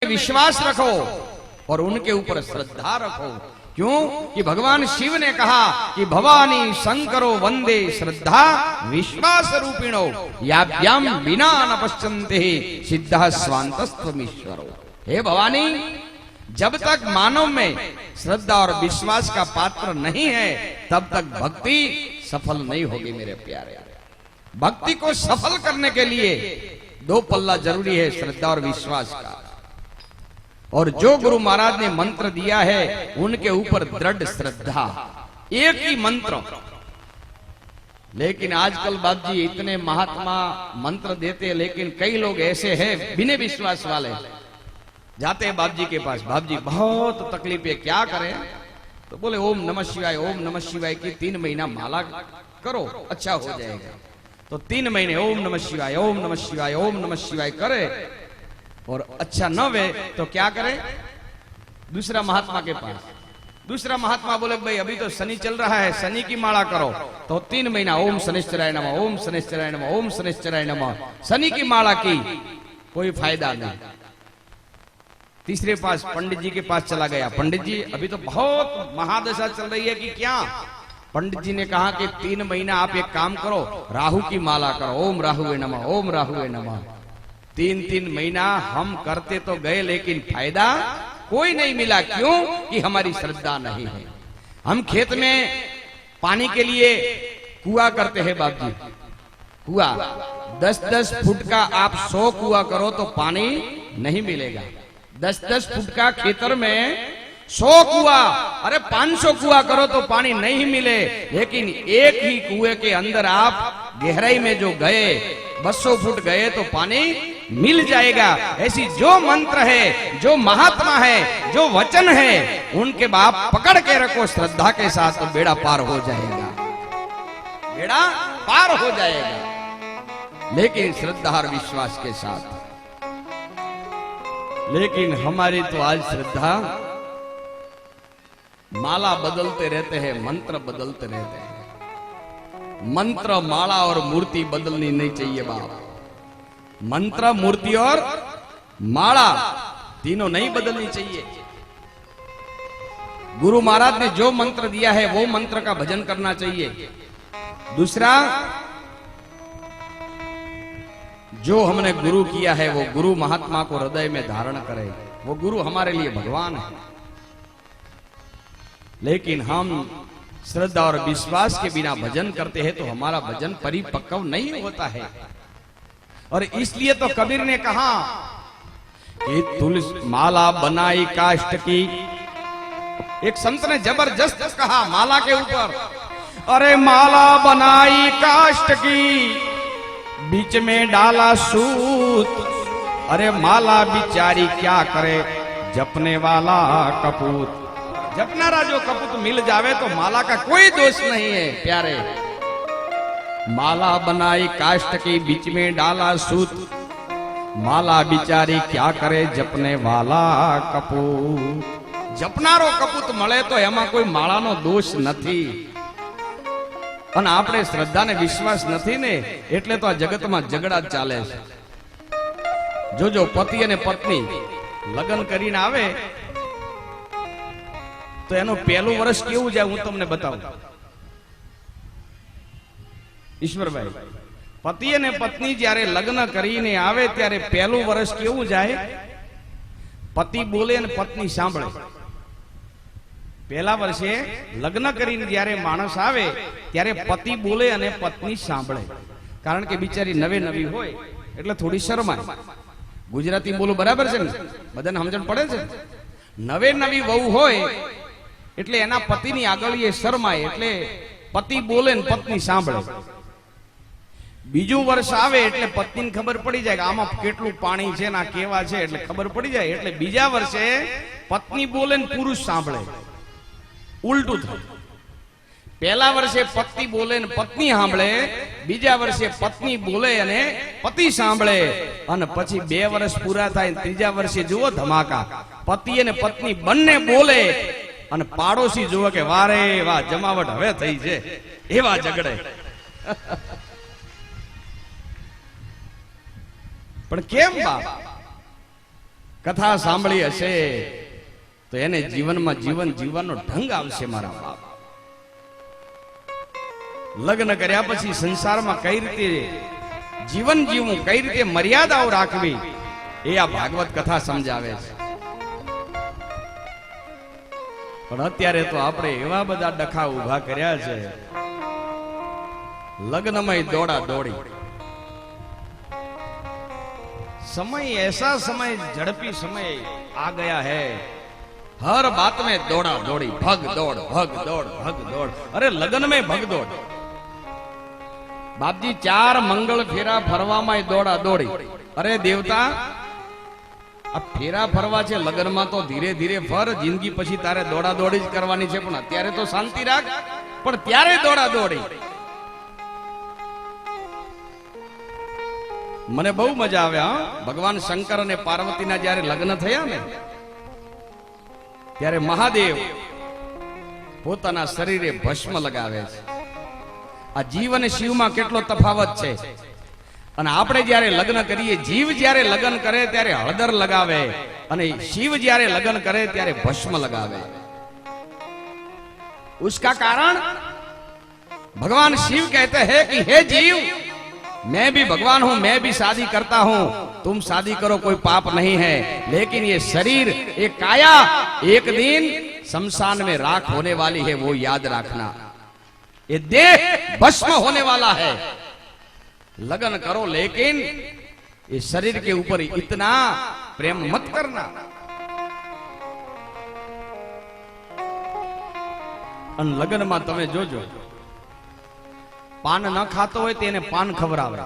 विश्वास रखो और उनके ऊपर श्रद्धा रखो। क्यों कि भगवान शिव ने कहा कि भवानी शंकरो वंदे श्रद्धा विश्वास रूपिणो याभ्याम बिना न पश्यन्ते सिद्धः स्वान्तस्त्वमीश्वरो। हे भवानी, जब तक मानव में श्रद्धा और विश्वास का पात्र नहीं है तब तक भक्ति सफल नहीं होगी। मेरे प्यारे, भक्ति को सफल करने के लिए दो पल्ला जरूरी है, श्रद्धा और विश्वास का। और जो गुरु महाराज ने मंत्र दिया है उनके ऊपर दृढ़ श्रद्धा, एक ही मंत्र। लेकिन आजकल बाप जी इतने महात्मा मंत्र देते हैं, लेकिन कई लोग ऐसे हैं बिना विश्वास वाले, जाते हैं बाप जी के पास, बाप जी बहुत तकलीफ है, क्या करें? तो बोले ओम नमः शिवाय, ओम नमः शिवाय की 3 महीना माला करो, अच्छा हो जाएगा। तो 3 महीने ओम नमः शिवाय, ओम नमः शिवाय, ओम नमः शिवाय करे और अच्छा न वे तो क्या करे? दूसरा महात्मा के पास, दूसरा महात्मा बोले भाई अभी तो शनि चल रहा है, शनि की माला करो। तो 3 महीना ओम शनिश्चराय नमः, ओम शनिश्चराय नमः, ओम शनिश्चराय नमः, शनि की माला की, कोई फायदा नहीं। तीसरे पास पंडित जी के पास चला गया, पंडित जी अभी तो बहुत महादशा चल रही है कि क्या? पंडित जी ने कहा कि 3 महीना आप एक काम करो, राहु की माला करो, ओम राहुवे नमः, ओम राहुवे नमः। 3 महीना हम करते तो गए लेकिन फायदा कोई नहीं मिला। क्यों कि हमारी श्रद्धा नहीं है। हम खेत में पानी के लिए कुआं करते हैं बाप जी, कुआं 10-10 फुट का आप 100 कुआं करो तो पानी नहीं मिलेगा। 10-10 फुट का खेतर में 100 कुआं, अरे 500 कुआं करो तो पानी नहीं मिले। लेकिन एक ही कुएं के अंदर आप गहराई में जो गए 200 फुट गए तो पानी मिल जाएगा। ऐसी जो मंत्र है, जो महात्मा है, जो वचन है, उनके बाप पकड़ के रखो श्रद्धा के साथ तो बेड़ा पार हो जाएगा, बेड़ा पार हो जाएगा। लेकिन श्रद्धा और विश्वास के साथ। लेकिन हमारी तो आज श्रद्धा, माला बदलते रहते हैं, मंत्र बदलते रहते हैं। मंत्र, माला और मूर्ति बदलनी नहीं चाहिए बाप। मंत्र, मूर्ति और माला तीनों नहीं बदलनी चाहिए। गुरु महाराज ने जो मंत्र दिया है वो मंत्र का भजन करना चाहिए। दूसरा, जो हमने गुरु किया है वो गुरु महात्मा को हृदय में धारण करे, वो गुरु हमारे लिए भगवान है। लेकिन हम श्रद्धा और विश्वास के बिना भजन करते हैं तो हमारा भजन परिपक्व नहीं होता है। और इसलिए तो कबीर ने कहा कि तुलसी माला बनाई काष्ठ की। एक संत ने जबरदस्त कहा माला के ऊपर, अरे माला बनाई काष्ठ की, बीच में डाला सूत, अरे माला बिचारी क्या करे, जपने वाला कपूत। जपनारा जो कपूत मिल जावे तो माला का कोई दोष नहीं है प्यारे। माला बनाई काष्ठ की, बीच में डाला सूत, माला बिचारी क्या करे, जपने वाला कपूत। जपनारो कपूत મળે તો એમાં કોઈ માળાનો દોષ નથી। અને આપણે શ્રદ્ધા ને વિશ્વાસ નથી ને એટલે તો આ જગતમાં ઝઘડા જ ચાલે છે। જો પતિ અને પત્ની લગ્ન કરીને આવે તો એનું પહેલું વર્ષ કેવું જાય હું તમને બતાવું। ઈશ્વરભાઈ, પતિ અને પત્ની જ્યારે લગ્ન કરીને આવે ત્યારે પહેલું વર્ષ કેવું જાય? પતિ બોલે અને પત્ની સાંભળે। પહેલા વર્ષે લગ્ન કરીને જ્યારે માણસ આવે ત્યારે પતિ બોલે અને પત્ની સાંભળે। કારણ કે બિચારી નવી હોય એટલે થોડી શરમાય। ગુજરાતી બોલો બરાબર છે ને? બધાને સમજણ પડે છે? નવી વહુ હોય એટલે એના પતિની આગળ એ શરમાય, એટલે પતિ બોલે ને પત્ની સાંભળે। બીજું વર્ષ આવે એટલે પત્નીને ખબર પડી જાય કે આમાં કેટલું પાણી છે ને કેવા છે, એટલે ખબર પડી જાય। એટલે બીજા વર્ષે પત્ની બોલે ને પુરુષ સાંભળે, ઉલટું થાય। પહેલા વર્ષે પતિ બોલે ને પત્ની સાંભળે, બીજા વર્ષે પત્ની બોલે અને પતિ સાંભળે, અને પછી 2 વર્ષ પૂરા થાય ત્રીજા વર્ષે જુઓ ધમાકા, પતિ અને પત્ની બંને બોલે અને પાડોશી જુઓ કે વારે વાહ જમાવટ હવે થઈ છે, એવા ઝઘડે। પણ કેમ બાપ? કથા સાંભળી હશે તો એને જીવનમાં જીવન જીવવાનો ઢંગ આવશે મારા બાપ. લગ્ન કર્યા પછી સંસારમાં કઈ રીતે જીવન જીવવું, કઈ રીતે મર્યાદાઓ રાખવી, એ આ ભાગવત કથા સમજાવે છે. પણ અત્યારે તો આપણે એવા બધા ડખા ઉભા કર્યા છે, લગ્નમાં દોડા દોડી. समय ऐसा समय झड़पी समय आ गया है, हर बात में दौड़ा दौड़ी, भग दौड़ भग दौड़ भग दौड़. अरे लगन में भग दौड़. बापजी 4 मंगल फेरा फरवामाय दौड़ा दौड़ी. अरे देवता, આ ફેરા ફરવા છે, લગ્નમાં તો ધીરે ધીરે ફર, જિંદગી પછી તારે દોડા દોડી જ કરવાની છે. પણ અત્યારે તો શાંતિ રાખ. પણ ત્યારે દોડા દોડી. મને બહુ મજા આવ્યા. ભગવાન શંકર અને પાર્વતીના જ્યારે લગ્ન થયા ને, ત્યારે મહાદેવ પોતાના શરીરે ભસ્મ લગાવે છે. આ જીવ અને શિવમાં કેટલો તફાવત છે. અને આપણે જ્યારે લગ્ન કરીએ, જીવ જ્યારે લગ્ન કરે ત્યારે હળદર લગાવે, અને શિવ જ્યારે લગ્ન કરે ત્યારે ભસ્મ લગાવે. उसका कारण भगवान शिव कहते हैं कि हे जीव, मैं भी भगवान हूं, मैं भी शादी करता हूं, तुम शादी करो, कोई पाप नहीं है, लेकिन ये शरीर, ये काया एक दिन शमशान में राख होने वाली है, वो याद रखना. ये देह भस्म होने वाला है. लगन करो, लेकिन ये शरीर के ऊपर इतना प्रेम मत करना. અને લગ્નમાં તમે જોજો, પાન ન ખાતો હોય તેને પાન ખવડાવે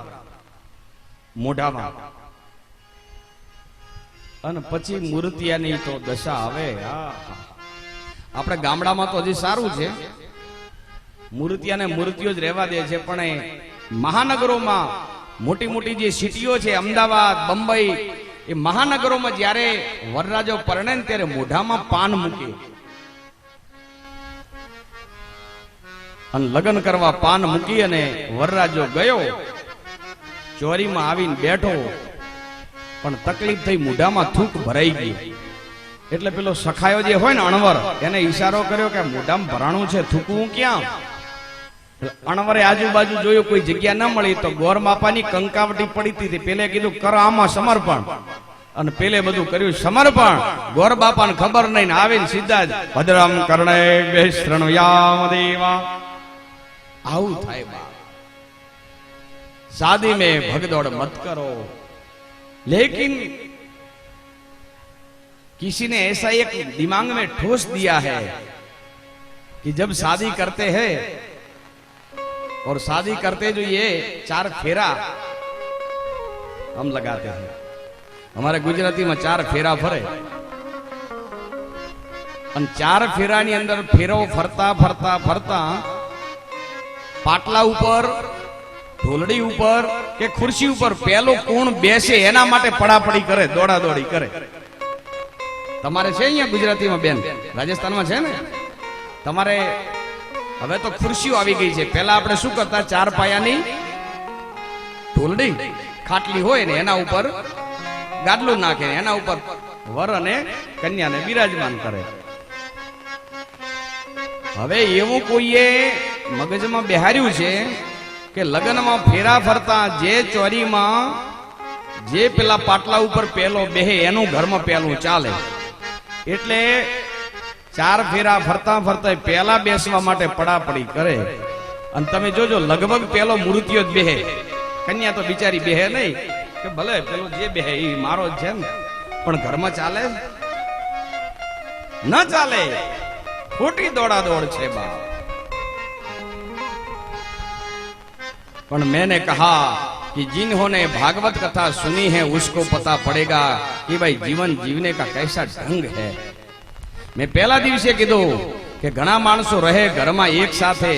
મોઢામાં, અને પછી મૂર્તિયાની તો દશા આવે. આપણે ગામડામાં તો હજી સારું છે, મૂર્તિયાને મૂર્તિઓ જ રહેવા દે છે. પણ મહાનગરોમાં, મોટી મોટી જે સિટીઓ છે, અમદાવાદ, બંબઈ, એ મહાનગરોમાં જ્યારે વરરાજો પરણે ત્યારે મોઢામાં પાન મૂકે, અને લગ્ન કરવા પાન મૂકી અને વરરાજો ગયો, ચોરીમાં આવીને બેઠો, પણ તકલીફ થઈ, મોઢામાં થૂક ભરાઈ ગઈ. એટલે પેલો સખાયો જે હોય ને અણવર, એને ઈશારો કર્યો કે મોઢામાં ભરાણું છે, થૂકવું ક્યાં? અણવરે આજુબાજુ જોયું, કોઈ જગ્યા ન મળી, તો ગોર બાપાની કંકાવટી પડી હતી. પેલે કીધું કરો આમાં સમર્પણ, અને પેલે બધું કર્યું સમર્પણ. ગોર બાપાને ખબર નહીં, ને આવીને સીધા જ ભદ્રમ કર્ણેભ્યઃ શૃણુયામ દેવા. આવું થાય બા. शादी में भगदौड़ मत करो. लेकिन किसी ने ऐसा एक दिमाग में ठोस दिया है कि जब शादी करते हैं, और शादी करते जो ये 4 फेरा हम लगाते हैं, हमारे गुजराती में 4 फेरा फरे, અને 4 ફેરાની અંદર ફેરો ફરતા ફરતા ફરતા પાટલા ઉપર, ઢોલડી ઉપર કે ખુરશી ઉપર પેલો કોણ બેસે એના માટે પડાપડી કરે, દોડા દોડી કરે. તમારે છે અહીંયા ગુજરાતીમાં બેન, રાજસ્થાનમાં છે ને, તમારે હવે તો ખુરશીઓ આવી ગઈ છે. પહેલા આપણે શું કરતા, 4 પાયાની ઢોલડી ખાટલી હોય ને એના ઉપર ગાદલું નાખે, એના ઉપર વર અને કન્યાને બિરાજમાન કરે. હવે એવું કોઈએ મગજમાં બેહાર્યું છે કે લગ્નમાં ફેરા ફરતા જે ચોરીમાં જે પેલા પાટલા ઉપર પેલો બેહે એનું ઘરમાં પેલું ચાલે. એટલે 4 ફેરા ફરતા ફરતા પેલા બેસવા માટે પડાપડી કરે. અને તમે જોજો, લગભગ પેલો મૂર્તિઓ જ બેહે, કન્યા તો બિચારી બેહે નહીં, કે ભલે પેલો જે બેહે એ મારો જ છે ને, પણ ઘરમાં ચાલે ન ચાલે. ખોટી દોડા દોડ છે બા. पर मैंने कहा कि जिन्होंने भागवत कथा सुनी है उसको पता पड़ेगा कि भाई जीवन जीवने का कैसा ढंग है. मैं पहला दिवसे कीधुं कि घणा माणसो रहे घर में एक साथे,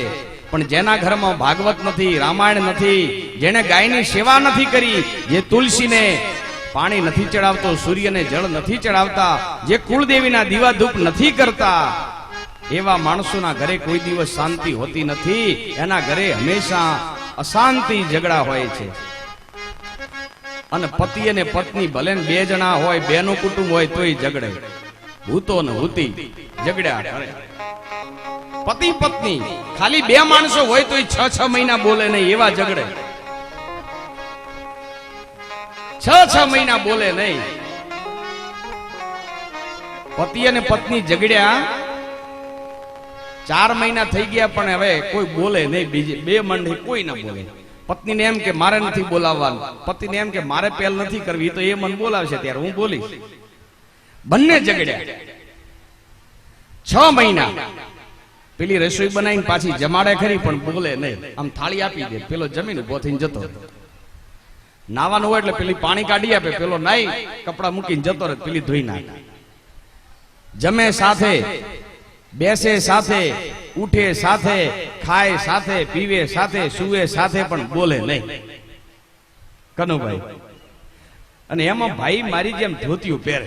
पण जेना घर में भागवत नहीं, रामायण नहीं, जेने गायनी सेवा नहीं करी, जे तुलसी ने पानी नहीं चढ़ावतो, सूर्य ने जल नहीं चढ़ावता, जे कुलदेवी दीवा धूप नहीं करता, एवा माणसोना घरे कोई दिवस शांति होती नहीं. एना घरे हमेशा अशांति झगड़ा होय छे. અને પતિ અને પત્ની ભલે ને બે જણા હોય, બેનું કુટુંબ હોય તોય ઝઘડે. હૂતો ને હૂતી ઝઘડ્યા કરે. પતિ પત્ની ખાલી બે માણસો હોય તોય 6 મહિના બોલે નહીં, એવા ઝઘડે. 6 મહિના બોલે નહીં. પતિ અને પત્ની ઝઘડ્યા, 4 મહિના થઈ ગયા પણ હવે કોઈ બોલે નહીં. બીજી બે મંડળી કોઈ ના બોલે. પત્નીને એમ કે મારે નથી બોલાવવાનું, પતિને એમ કે મારે પહેલ નથી કરવી, તો એ મને બોલાવશે ત્યારે હું બોલીશ. બંને ઝઘડ્યા 6 મહિના. પેલી રસોઈ બનાવીને પાછી જમાડે ખરી પણ બોલે નહીં. આમ થાળી આપી દે, પેલો જમીન ઉભો થઈને જતો. નાવાનું હોય એટલે પેલી પાણી કાઢી આપે, પેલો નાઈ કપડા મૂકીને જતો રહે, પેલી ધોઈ નાખે. જમે સાથે, બેસે સાથે, ઉઠે સાથે, ખાય સાથે, પીવે સાથે, સુવે સાથે, પણ બોલે નહીં. કનુભાઈ અને એમાં ભાઈ મારી જેમ ધોતિયું પહેરે.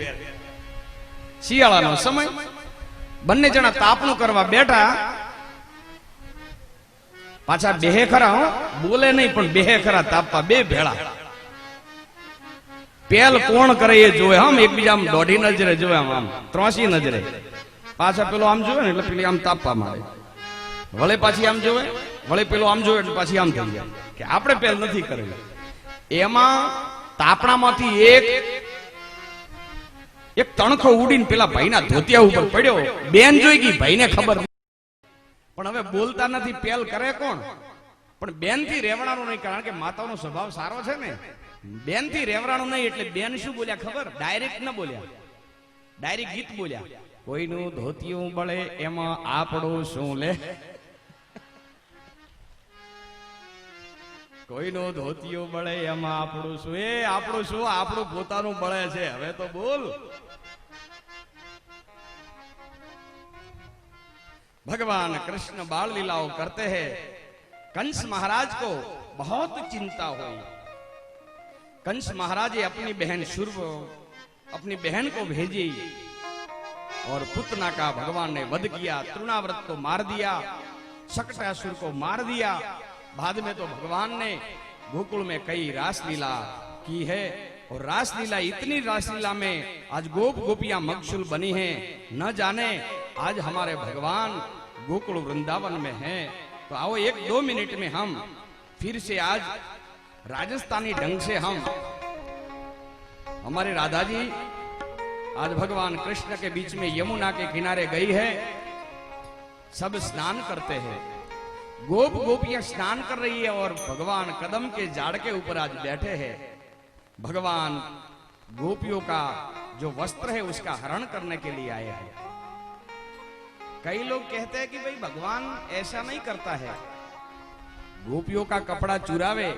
શિયાળાનો સમય, બંને જણા તાપણું કરવા બેઠા. પાછા બેહે ખરા, બોલે નહીં પણ બેહે ખરા તાપવા, બે ભેળા. પેલ કોણ કરે એ જોવે, આમ એકબીજા આમ દોઢી નજરે જોવે, આમ 83 નજરે. પાછા પેલો આમ જોવે ને એટલે પેલી આમ તાપવા માંડે. વળે પાછી આમ જોવે, વળે પેલો આમ જોવે એટલે પાછી આમ થઈ જાય કે આપણે પેલ નથી કરેલી. એમાં તાપણામાંથી એક તણખો ઉડીને પેલા ભાઈના ધોતિયા ઉપર પડ્યો. બેન જોઈ ગઈ, ભાઈને ખબર પણ હવે બોલતા નથી. પેલ કરે કોણ? પણ બેન થી રેવડાનું નહીં, કારણ કે માતાનો સ્વભાવ સારો છે ને. બેન થી રેવડાનું નહીં એટલે બેન શું બોલ્યા ખબર? ડાયરેક્ટ ન બોલ્યા, ડાયરેક્ટ ગીત બોલ્યા. કોઈનું ધોતિયું બળે એમાં આપણું શું લે, કોઈનું ધોતિયું બળે એમાં આપણું શું. એ આપણું શું? આપણું પોતાનું બળે છે. હવે તો બોલ. भगवान कृष्ण बाल लीलाओं करते हैं. कंस महाराज को बहुत चिंता हुई. कंस महाराज अपनी बहन शुर्व, अपनी बहन को भेजी और पुतना का भगवान ने वध किया. तृणाव्रत को मार दिया, शकटासुर को मार दिया. बाद में तो भगवान ने गोकुल में कई रासलीला की है. और रासलीला, इतनी रासलीला में आज गोप गोपियां मगशूल बनी हैं. न जाने आज हमारे भगवान गोकुल वृंदावन में हैं. तो आओ 1-2 मिनट में हम फिर से आज राजस्थानी ढंग से हम हमारे राधा जी आज भगवान कृष्ण के बीच में यमुना के किनारे गई है. सब स्नान करते हैं, गोप गोपियां स्नान कर रही है और भगवान कदम के झाड़ के ऊपर आज बैठे हैं. भगवान गोपियों का जो वस्त्र है उसका हरण करने के लिए आए हैं. कई लोग कहते हैं कि भाई भगवान ऐसा नहीं करता है, गोपियों का कपड़ा चुरावे,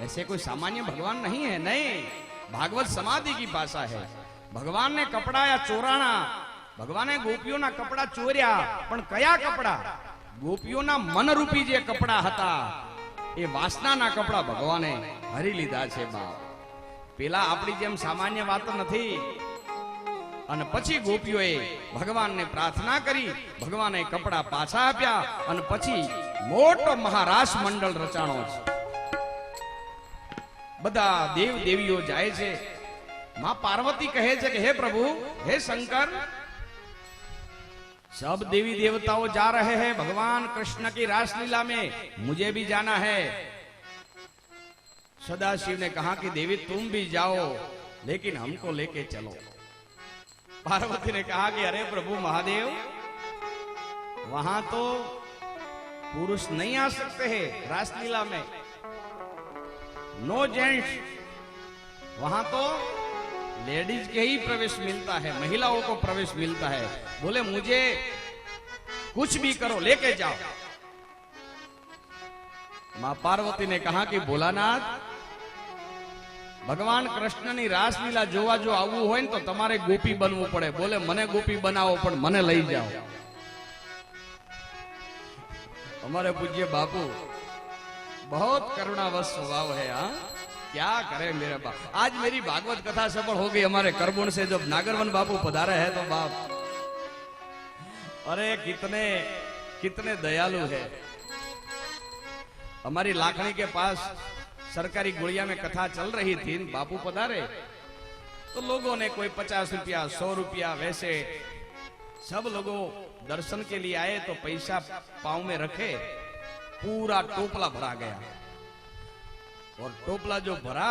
ऐसे कोई सामान्य भगवान नहीं है. नहीं, भागवत समाधि की भाषा है. भगवान ने कपड़ा या चोराना, भगवान ने गोपियों ना कपड़ा चोर्या, पण कया कपड़ा? गोपियों ना मन रूपी जे कपड़ा हता ए वासना ना कपड़ा भगवाने हरी लीधा छे. बाप पेला आपणी जेम सामान्य वात नथी. અને પછી ગોપીઓએ ભગવાનને પ્રાર્થના કરી, ભગવાને કપડા પાછા આપ્યા અને પછી મોટો મહારાસ મંડળ રચાણો છે. બધા દેવ દેવીઓ જાય છે. માં પાર્વતી કહે છે કે હે પ્રભુ, હે શંકર, सब देवी देवताओं जा रहे हैं भगवान कृष्ण की रासलीला में, मुझे भी जाना है. सदाशिव ने कहा कि देवी तुम भी जाओ, लेकिन हमको लेके चलो. पार्वती ने कहा कि अरे प्रभु महादेव, वहां तो पुरुष नहीं आ सकते हैं रासलीला में, नो जेंट्स. वहां तो लेडीज के ही प्रवेश मिलता है, महिलाओं को प्रवेश मिलता है. बोले मुझे कुछ भी करो, लेके जाओ. मां पार्वती ने कहा कि भोलानाथ, भगवान कृष्ण ની રાસલીલા જોવા જો આવવું હોય ને તો તમારે ગોપી બનવું પડે. બોલે મને ગોપી બનાવો પણ મને લઈ જાઓ. हमारे पूज्य बापू बहुत करुणावश स्वभाव है. हाँ, क्या करे मेरे बाप. आज मेरी भागवत कथा सफल हो गई हमारे करबुण से. जब नागरवन बापू पधारे हैं तो बाप, अरे कितने कितने दयालु है. हमारी लाखनी के पास सरकारी गुड़िया में कथा चल रही थी, बापू पधारे तो लोगों ने कोई 50 रुपया 100 रुपया, वैसे सब लोगों दर्शन के लिए आए तो पैसा पांव में रखे, पूरा टोपला भरा गया। और टोपला जो भरा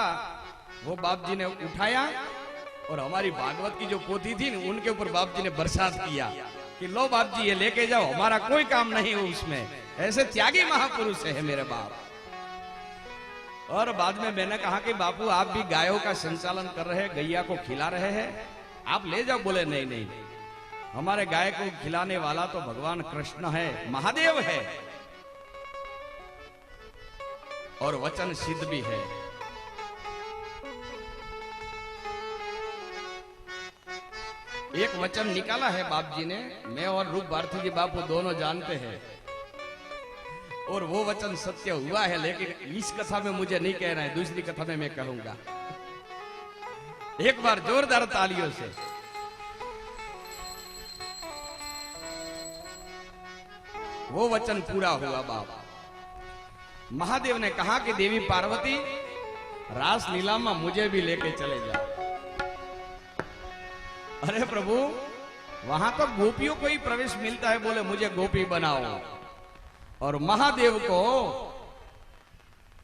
वो बाप जी ने उठाया और हमारी भागवत की जो पोथी थी उनके ऊपर बाप जी ने बरसात किया कि लो बाप जी ये लेके जाओ, हमारा कोई काम नहीं हो उसमें। ऐसे त्यागी महापुरुष है मेरे बाप। और बाद में मैंने कहा कि बापू आप भी गायों का संचालन कर रहे हैं, गैया को खिला रहे हैं, आप ले जाओ। बोले नहीं नहीं, हमारे गाय को खिलाने वाला तो भगवान कृष्ण है, महादेव है, और वचन सिद्ध भी है। एक वचन निकाला है बाप जी ने, मैं और रूप भारती जी बापू दोनों जानते हैं, और वो वचन सत्य हुआ है। लेकिन इस कथा में मुझे नहीं कहना है, दूसरी कथा में मैं कहूंगा। एक बार जोरदार तालियों से। वो वचन पूरा हुआ बाप। महादेव ने कहा कि देवी पार्वती रास लीला में मुझे भी लेके चले जाओ। अरे प्रभु, वहां तो गोपियों को ही प्रवेश मिलता है, बोले मुझे गोपी बनाओ। और महादेव को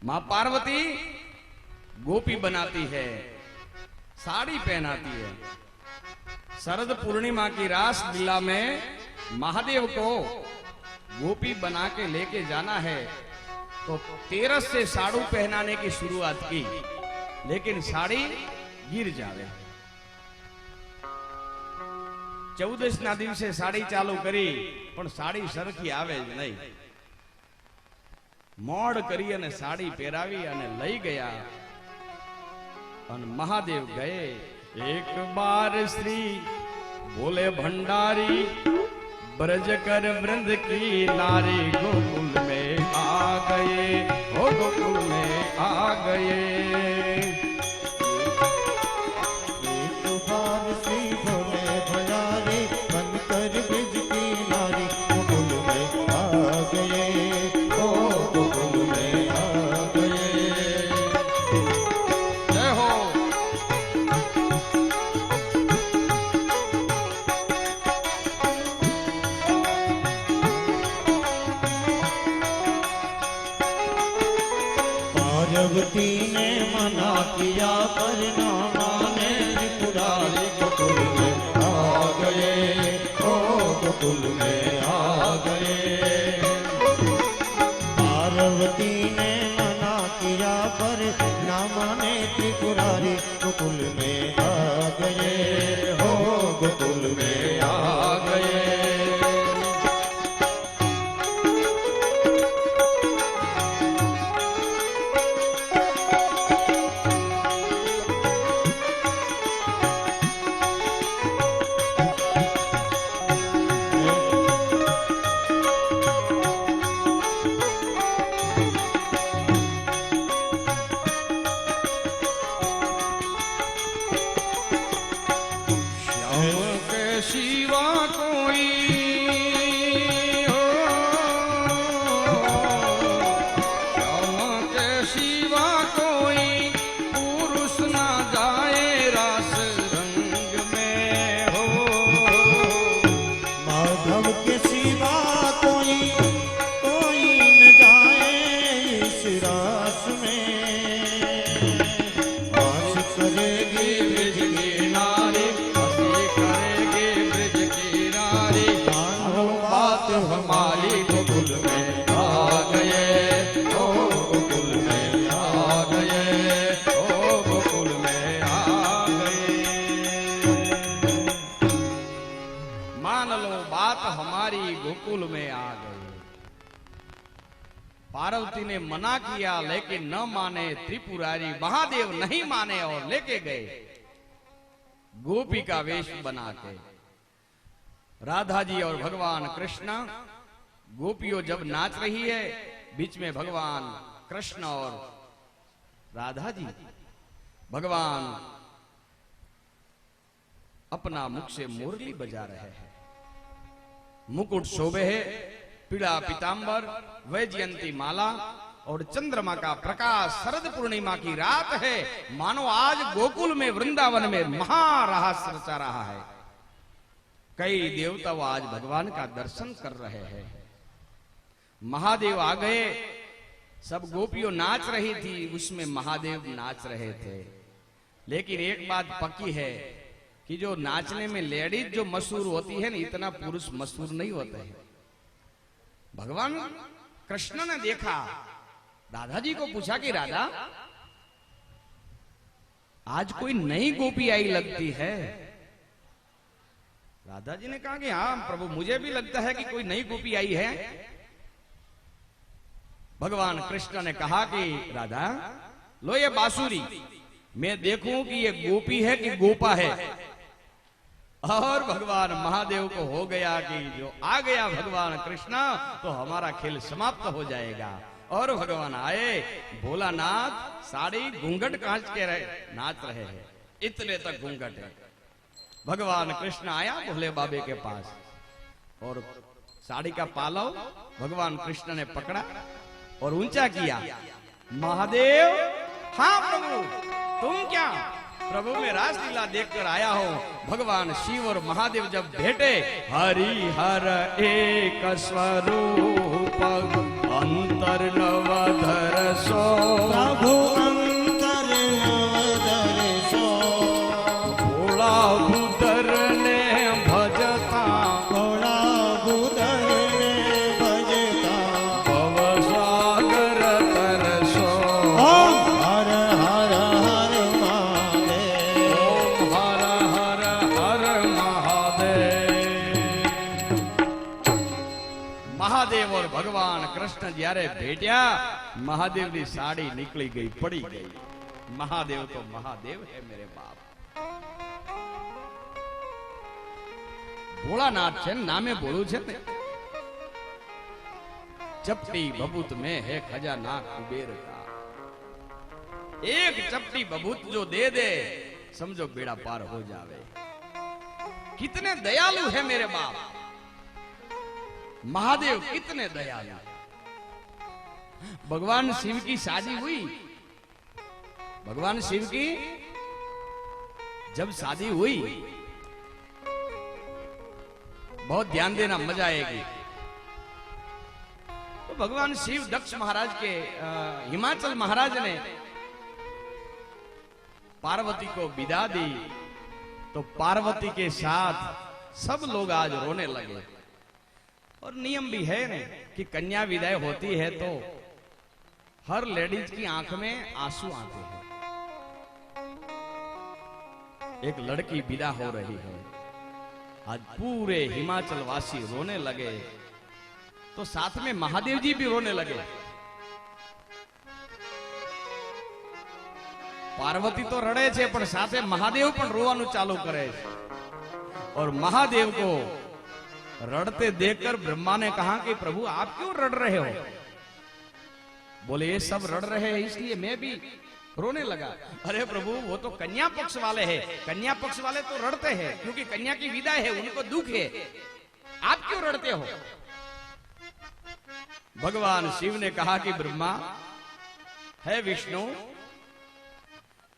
मां पार्वती गोपी बनाती है, साड़ी पहनाती है। शरद पूर्णिमा की रास लीला में महादेव को गोपी बना के लेके जाना है, तो 13 से साड़ू पहनाने की शुरुआत की, लेकिन साड़ी गिर जावे। 14 ना दिवसे साड़ी चालू करी, पण साड़ी सरखी आवे ज नहीं। मोड़ करी अने साड़ी पहेरावी अने लई गया। अन महादेव गए। एक बार श्री बोले भंडारी, ब्रज कर वृंद की नारी, गोकुल में आ गए, ओ गोकुल में आ गए। एक बार श्री बोले भंडारी, बनकर ब्रज की नारी, गोकुल में आ गए, ओ गोकुल में आ गए। जय हो। पार्वती ने मना किया पर ना माने, त्रिपुरारी गोकुल में आ गए, ओ गोकुल में आ गए। पार्वती ने मना किया पर ना माने, त्रिपुरारी गोकुल में आ गए, हो गोकुल में आ गए। शिवा कोई हो, श्याम के शिवा कोई पुरुष ना जाए रास रंग में हो। माधव के सिवा कोई न जाए इस रास में। वास करेगी ब्रज की नारी, हंसी करेगी ब्रज की नारी, मानो बात हमारी गोकुल में आ गए, ओ गोकुल में आ गए, ओ गोकुल में आ गए। मान लो बात हमारी गोकुल में आ गई। पार्वती ने मना किया लेकिन न माने त्रिपुरारी, महादेव नहीं माने और लेके गए गोपी का वेश बना के। राधा जी और भगवान कृष्ण, गोपियों जब नाच रही है, बीच में भगवान कृष्ण और राधा जी, भगवान अपना मुख से मुरली बजा रहे हैं। मुकुट शोभे है, पीड़ा पीतांबर, वैजयंती माला, और चंद्रमा का प्रकाश, शरद पूर्णिमा की रात है, मानो आज गोकुल में, वृंदावन में महारहस्य रचा रहा है। कई देवता वो आज भगवान का दर्शन कर रहे हैं। महादेव आ गए, सब गोपियों नाच रही थी, उसमें महादेव नाच रहे थे। लेकिन एक बात पक्की है कि जो नाचने में लेडीज जो मशहूर होती है ना, इतना पुरुष मशहूर नहीं होते हैं। भगवान कृष्ण ने देखा, राधा जी को पूछा कि राधा, आज कोई नई गोपी आई लगती है। राधा जी ने कहा कि हाँ प्रभु, मुझे भी लगता है कि कोई नई गोपी आई है। भगवान कृष्ण ने कहा कि राधा, लो ये बांसुरी, मैं देखूं कि ये गोपी है कि गोपा है। और भगवान महादेव को हो गया कि जो आ गया भगवान कृष्ण, तो हमारा खेल समाप्त हो जाएगा। और भगवान आए, भोलानाथ साड़ी घूंघट कांच के नाच रहे हैं, इतने तक घूंघट है। भगवान कृष्ण आया भोले बाबे के पास और साड़ी का पालव भगवान कृष्ण ने पकड़ा और ऊंचा किया। महादेव, हाँ प्रभु, तुम क्या? प्रभु मैं रासलीला देखकर आया हूँ। भगवान शिव और महादेव जब भेटे, हरि हर एक स्वरूप अंतर नवधर सो, प्रभु अंतर नवधर सो, भोला भूधर ने भजता, भोला भूधर ने भजता, भव सागर तरसो। ओम हर हर हर महादेव, ओम हर हर हर महादेव। महादेव और भगवान कृष्ण જ્યારે भेट्या, महादेव की साड़ी निकली गई, पड़ी गई। महादेव तो महादेव है मेरे बाप। भोलानाथ છે, નામે ભોળું છે ને। चपटी बबूत में है खजाना कुबेर का, एक चपटी बबूत जो दे दे, समझो बेड़ा पार हो जावे। कितने दयालु है मेरे बाप। महादेव कितने दयालु। भगवान शिव की शादी हुई, भगवान शिव की जब शादी हुई, बहुत ध्यान देना, मजा आएगी। तो भगवान शिव दक्ष महाराज के हिमाचल महाराज ने पार्वती को विदा दी, तो पार्वती के साथ सब लोग आज रोने लगे। और नियम भी है न कि कन्या विदाई होती है तो हर लेडीज की आंख में आंसू आते हैं। एक लड़की विदा हो रही है, आज पूरे हिमाचल वासी रोने लगे, तो साथ में महादेव जी भी रोने लगे। पार्वती तो रड़े छे, पण साथे महादेव पण रोवानुं चालू करे छे। और महादेव को रड़ते देखकर ब्रह्मा ने कहा कि प्रभु आप क्यों रड़ रहे हो? बोले ये सब रड़ रहे हैं इसलिए मैं भी रोने लगा। अरे प्रभु वो तो कन्या पक्ष वाले हैं, कन्या पक्ष वाले तो रड़ते हैं क्योंकि कन्या की विदाई है, उनको दुख है, आप क्यों रड़ते हो? भगवान शिव ने कहा कि ब्रह्मा है, विष्णु,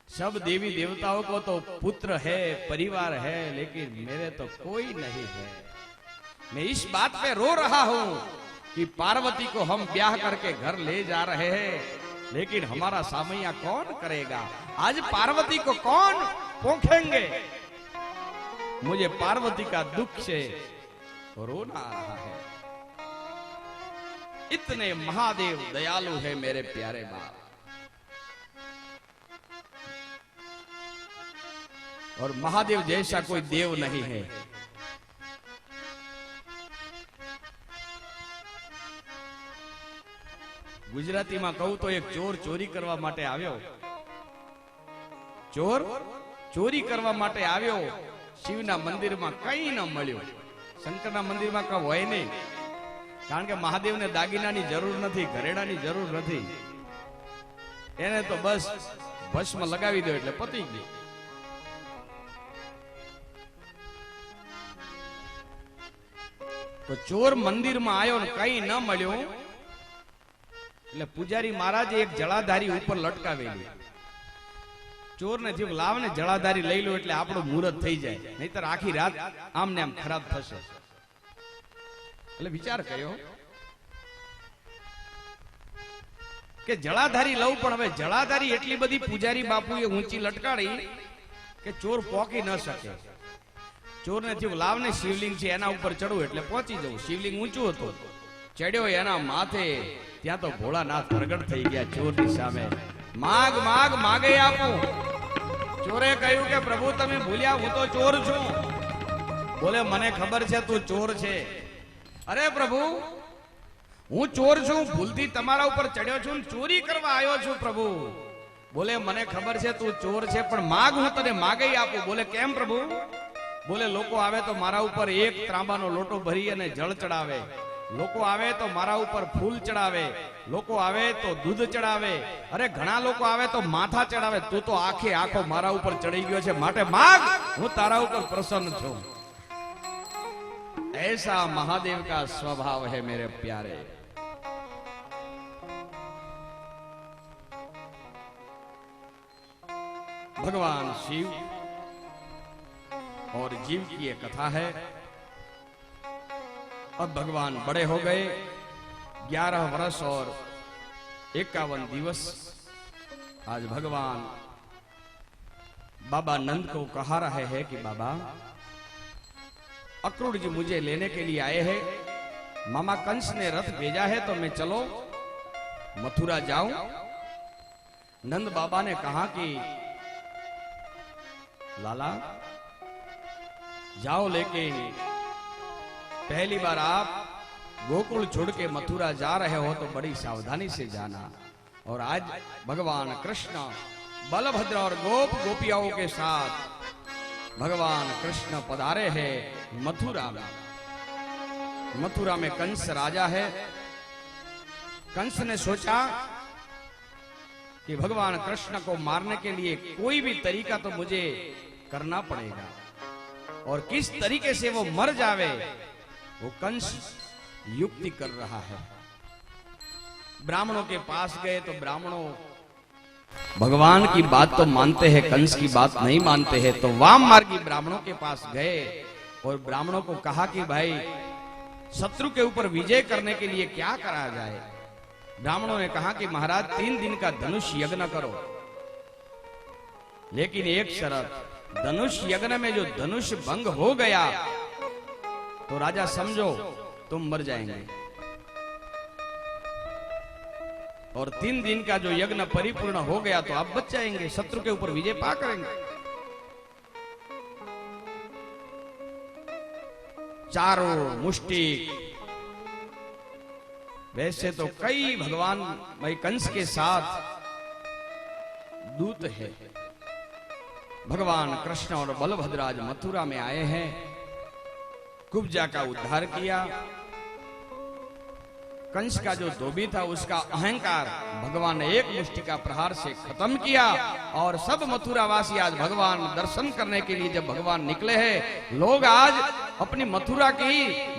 सब देवी देवताओं को तो पुत्र है, परिवार है, लेकिन मेरे तो कोई नहीं है। मैं इस बात पे रो रहा हूं कि पार्वती को हम ब्याह करके घर ले जा रहे हैं, लेकिन हमारा सामैया कौन करेगा? आज पार्वती को कौन पोखेंगे? मुझे पार्वती का दुख से रोना आ रहा है। इतने महादेव दयालु है मेरे प्यारे बाप। और महादेव जैसा कोई देव नहीं है। गुजराती में कहूं तो एक चोर चोरी करवा माटे आव्यो, चोर चोरी करवा माटे आव्यो, शिवना मंदिर में कई न मळ्यो, शंकरना मंदिर में कई होय नहीं, कारण के महादेव ने दागीना नी जरूर नहीं, घरेड़ा नी जरूर नहीं, एने तो बस भस्म लगावी दो એટલે પતી ગયું। तो चोर मंदिर में आयो ने कई न मळ्यो, એટલે પૂજારી મહારાજે એક જળાધારી ઉપર લટકાવેલી. ચોરને જીવ લાવને જળાધારી લઈ લો એટલે આપણું મુહૂર્ત થઈ જાય, નહીતર આખી રાત આમને આમ ખરાબ થશે. એટલે વિચાર કર્યો કે જળાધારી લઉં, પણ હવે જળાધારી એટલી બધી પૂજારી બાપુએ ઊંચી લટકાડી કે ચોર પોકી ન શકે. ચોરને થયું લાવને શિવલિંગ છે એના ઉપર ચડવું એટલે પહોંચી જવું. શિવલિંગ ઊંચું હતું, ચડ્યો એના માથે, ત્યાં તો ભોળાનાથ પ્રગટ થઈ ગયા ચોરની સામે. માગ માગ માગે આપું. ચોરે કહ્યું કે પ્રભુ તમે ભૂલ્યા, હું તો ચોર છું. બોલે મને ખબર છે તું ચોર છે. અરે પ્રભુ હું ચોર છું, ભૂલથી તમારા ઉપર ચડ્યો છું, ચોરી કરવા આવ્યો છું પ્રભુ. બોલે મને ખબર છે તું ચોર છે, પણ માગ હું તને માગે આપું. બોલે કેમ પ્રભુ? બોલે લોકો આવે તો મારા ઉપર એક ત્રાંબાનો લોટો ભરી અને જળ ચડાવે, લોકો આવે તો મારા ઉપર ફૂલ ચડાવે, લોકો આવે તો દૂધ ચડાવે, અરે ઘણા લોકો આવે તો માથા ચડાવે. તું તો આખે આખો મારા ઉપર ચડી ગયો છે, માટે માગ, હું તારા ઉપર પ્રસન્ન છું. ऐसा महादेव का स्वभाव है मेरे प्यारे. भगवान शिव और जीव की ये कथा है. अब भगवान बड़े हो गए, 11 वर्ष और 51 दिवस. आज भगवान बाबा नंद को कहा रहे हैं कि बाबा अक्रूर जी मुझे लेने के लिए आए हैं, मामा कंस ने रथ भेजा है तो मैं चलो मथुरा जाऊं. नंद बाबा ने कहा कि लाला जाओ, लेकिन पहली बार आप गोकुल छोड़ के मथुरा जा रहे हो तो बड़ी सावधानी से जाना. और आज भगवान कृष्ण बलभद्र और गोप गोपियाओं के साथ भगवान कृष्ण पधारे हैं मथुरा में. मथुरा में कंस राजा है. कंस ने सोचा कि भगवान कृष्ण को मारने के लिए कोई भी तरीका तो मुझे करना पड़ेगा, और किस तरीके से वो मर जावे वो कंस युक्ति कर रहा है. ब्राह्मणों के पास गए तो ब्राह्मणों भगवान की बात तो मानते हैं, कंस की बात नहीं मानते हैं. तो वाम मार्गी ब्राह्मणों के पास गए और ब्राह्मणों को कहा कि भाई शत्रु के ऊपर विजय करने के लिए क्या करा जाए. ब्राह्मणों ने कहा कि महाराज 3 दिन का धनुष यज्ञ करो, लेकिन एक शर्त, धनुष यज्ञ में जो धनुष भंग हो गया तो राजा समझो तुम मर जाएंगे, और 3 दिन का जो यज्ञ परिपूर्ण हो गया तो आप बच जाएंगे, शत्रु के ऊपर विजय पा करेंगे. चारों मुष्टिक, वैसे तो कई भगवान भाई कंस के साथ दूत है. भगवान कृष्ण और बलभद्र आज मथुरा में आए हैं, कुब्जा का उद्धार किया. कंस का जो धोबी था उसका अहंकार भगवान ने एक मुष्टि का प्रहार से खत्म किया. और सब मथुरावासी आज भगवान दर्शन करने के लिए जब भगवान निकले हैं, लोग आज अपनी मथुरा की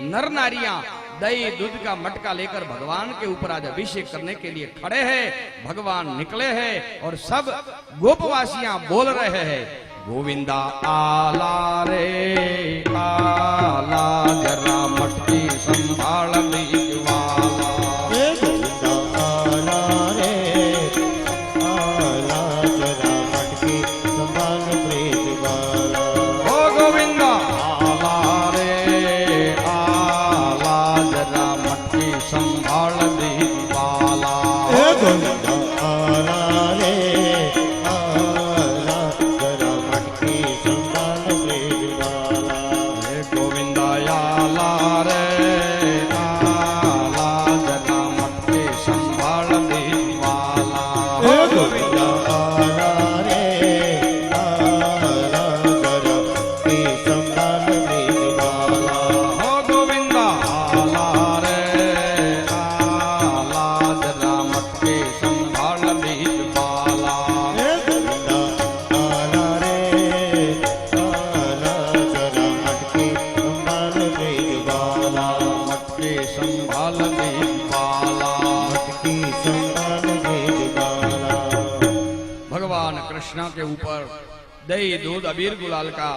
नर नारियां दही दूध का मटका लेकर भगवान के ऊपर आज अभिषेक करने के लिए खड़े हैं. भगवान निकले हैं और सब गोपवासियां बोल रहे हैं, गोविंदा आला रे आला, जरा मटकी संभाल दीवाला. संभाल दही दूध अबीर गुलाल का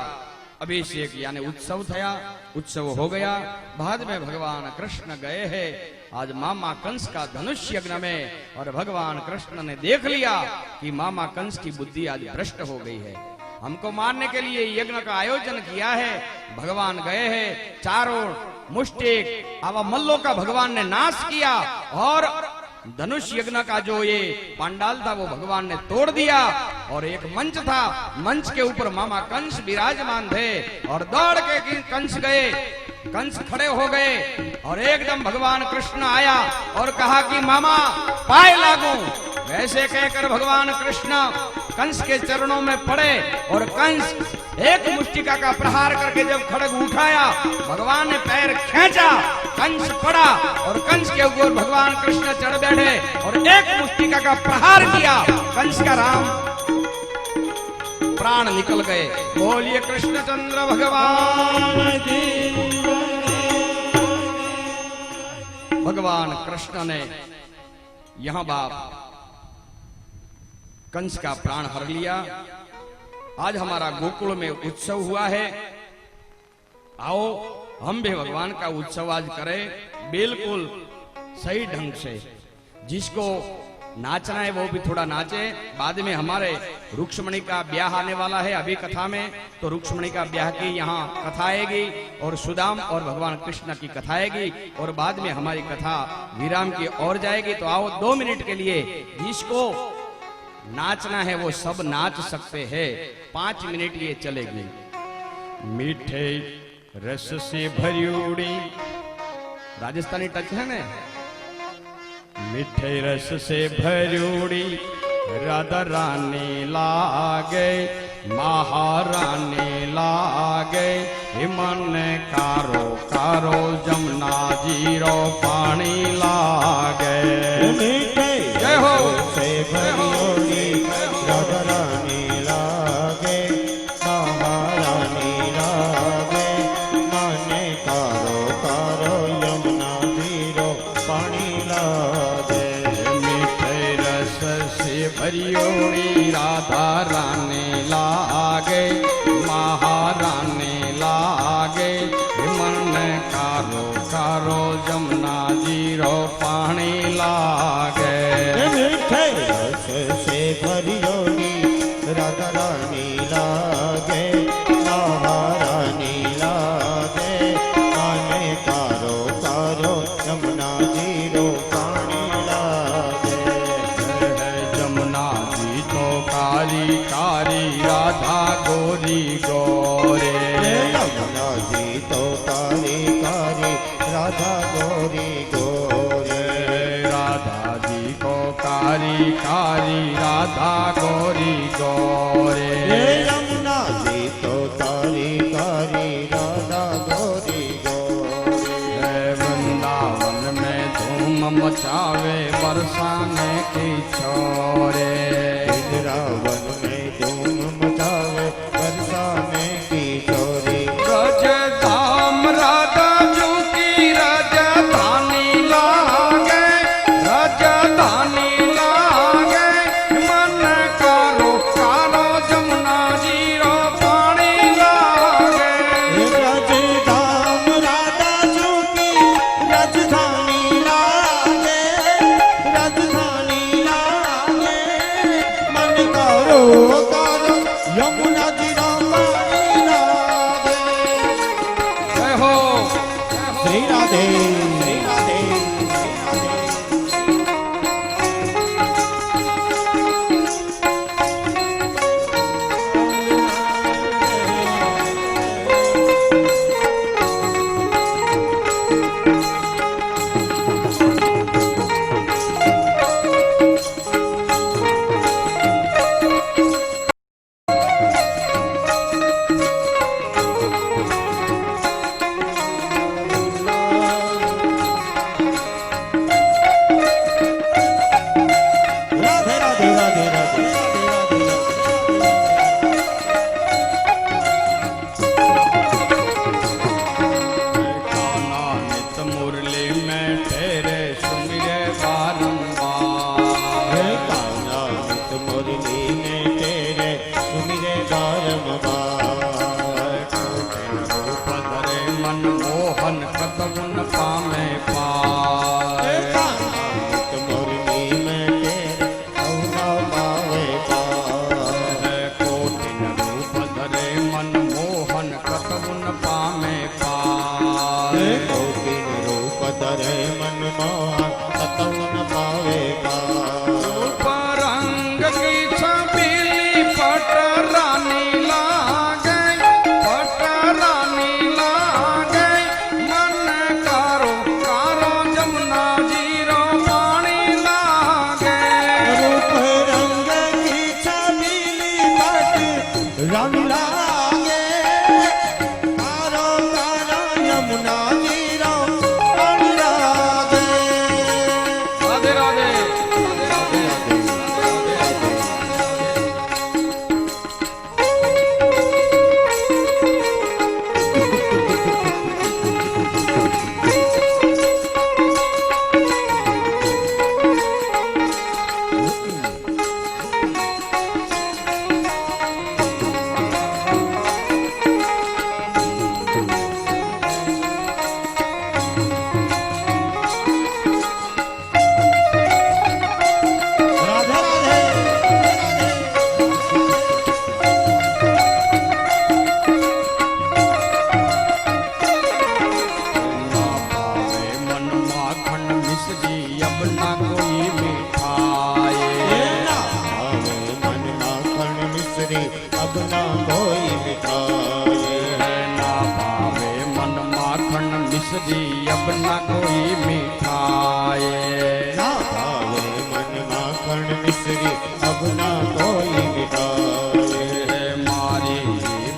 अभिषेक यानी उत्सव थया। उत्सव हो गया। बाद में भगवान कृष्ण गए हैं आज मामा कंस का धनुष यज्ञ में, और भगवान कृष्ण ने देख लिया कि मामा कंस की बुद्धि आज भ्रष्ट हो गई है। हमको मारने के लिए यज्ञ का आयोजन किया है। भगवान गए हैं, चारों मुष्टिक आवा मल्लों का भगवान ने नाश किया, और धनुष यज्ञ का जो ये पंडाल था वो भगवान ने तोड़ दिया, और एक मंच था, मंच के ऊपर मामा कंस विराजमान थे, और दौड़ के कंस गए, कंस खड़े हो गए, और एकदम भगवान कृष्ण आया और कहा कि मामा पाए लागू। वैसे कहकर भगवान कृष्ण कंस के चरणों में पड़े, और कंस एक मुष्टिका का प्रहार करके जब खड़ग उठाया, भगवान ने पैर खींचा, कंस पड़ा, और कंस के ऊपर भगवान कृष्ण चढ़ बैठे और एक मुष्टिका का प्रहार किया। कंस का राम प्राण निकल गए। बोलिए कृष्णचंद्र भगवान की। भगवान कृष्ण ने यहां बाप कंस का प्राण हर लिया। आज हमारा गोकुल में उत्सव हुआ है। आओ हम भी भगवान का उत्सव आज करें, बिल्कुल सही ढंग से। जिसको नाचना है वो भी थोड़ा नाचे। बाद में हमारे रुक्ष्मणी का ब्याह आने वाला है अभी कथा में, तो रुक्ष्मणी का ब्याह की यहाँ कथा आएगी, और सुदाम और भगवान कृष्ण की कथा आएगी, और बाद में हमारी कथा विराम की ओर जाएगी। तो आओ 2 मिनट के लिए जिसको नाचना है वो सब नाच सकते हैं। 5 मिनट ये चलेगी। मीठे रस से भरियोड़ी, राजस्थानी टच है ना। मीठे रस से भरियोड़ी राधा रानी लागे, महारानी लागे, मन कारो कारो जमुना जीरो पानी लागे। जय हो से भरियोड़ी राधा रानी लागे, महारानी लागे, माने कारो कारो यमुना जीरो पानी लागे। मीठे रस से भरियोड़ी राधा रानी लागे, महारानी लागे, मन कारो कारो जमुना जीरो पानी लागे। मीठे रस से भरियोड़ी राधा रानी लागे, महारानी लागे, माने कारो कारो यमुना जीरो पानी लागे। जमुना जी तो कारी कारी राधा गोरी गोरे, यमुना जी तो कारी कारी राधा गोरी गोरे। राधा जी को कारी कारी राधा गोरी गोरे। यमुना जी तो कारी कारी राधा गोरी गोरे। वृंदावन में धूम मचावे बरसाने की छोरे, वृंदावन में धूम मचावे बरसाने की छोरी। ब्रज धाम राधा जू की राजधानी लागे, राजधानी लागे, मन कारो कारो जमुना जीरो पानी लागे। राजधाम राधा जू की राजधानी लागे, राजधानी लागे, मन कारो कारो यमुना जीरो पानी लागे। जय हो श्री राधे श्री राधे श्री राधे। राधे राधे राधे राधे राधे कान्हा नित मुरली में तेरे सुमिरे बारंबार। कान्हा नित मुरली में तेरे सुमिरे बारंबार। मन मोहन कतबु न पामे पाए। मुरली में तेरे कौना पावे पाए। कोटिन रूप धरे मन मोहन कतबु न पामे पाए। कोटिन रूप धरे मन मोहन कतबु न पावे पाए। रूप रंग की छबीली पट रानी लागे, पट रानी लागे, मन कारो कारो जमुना जीरो पानी लागे। रूप रंग की छबीली पट रानी लागे, कारो कारो यमुना जीरो पानी लागे। राधे राधे। राधे भावे मन माखन मिश्री अब ना कोई मिठाए। ना भावे मन माखन मिश्री अब ना कोई मिठाए। ना भावे मन माखन मिश्री अब ना कोई मिठाए। ना भावे मन माखन मिश्री अब ना कोई मिठाए। मारी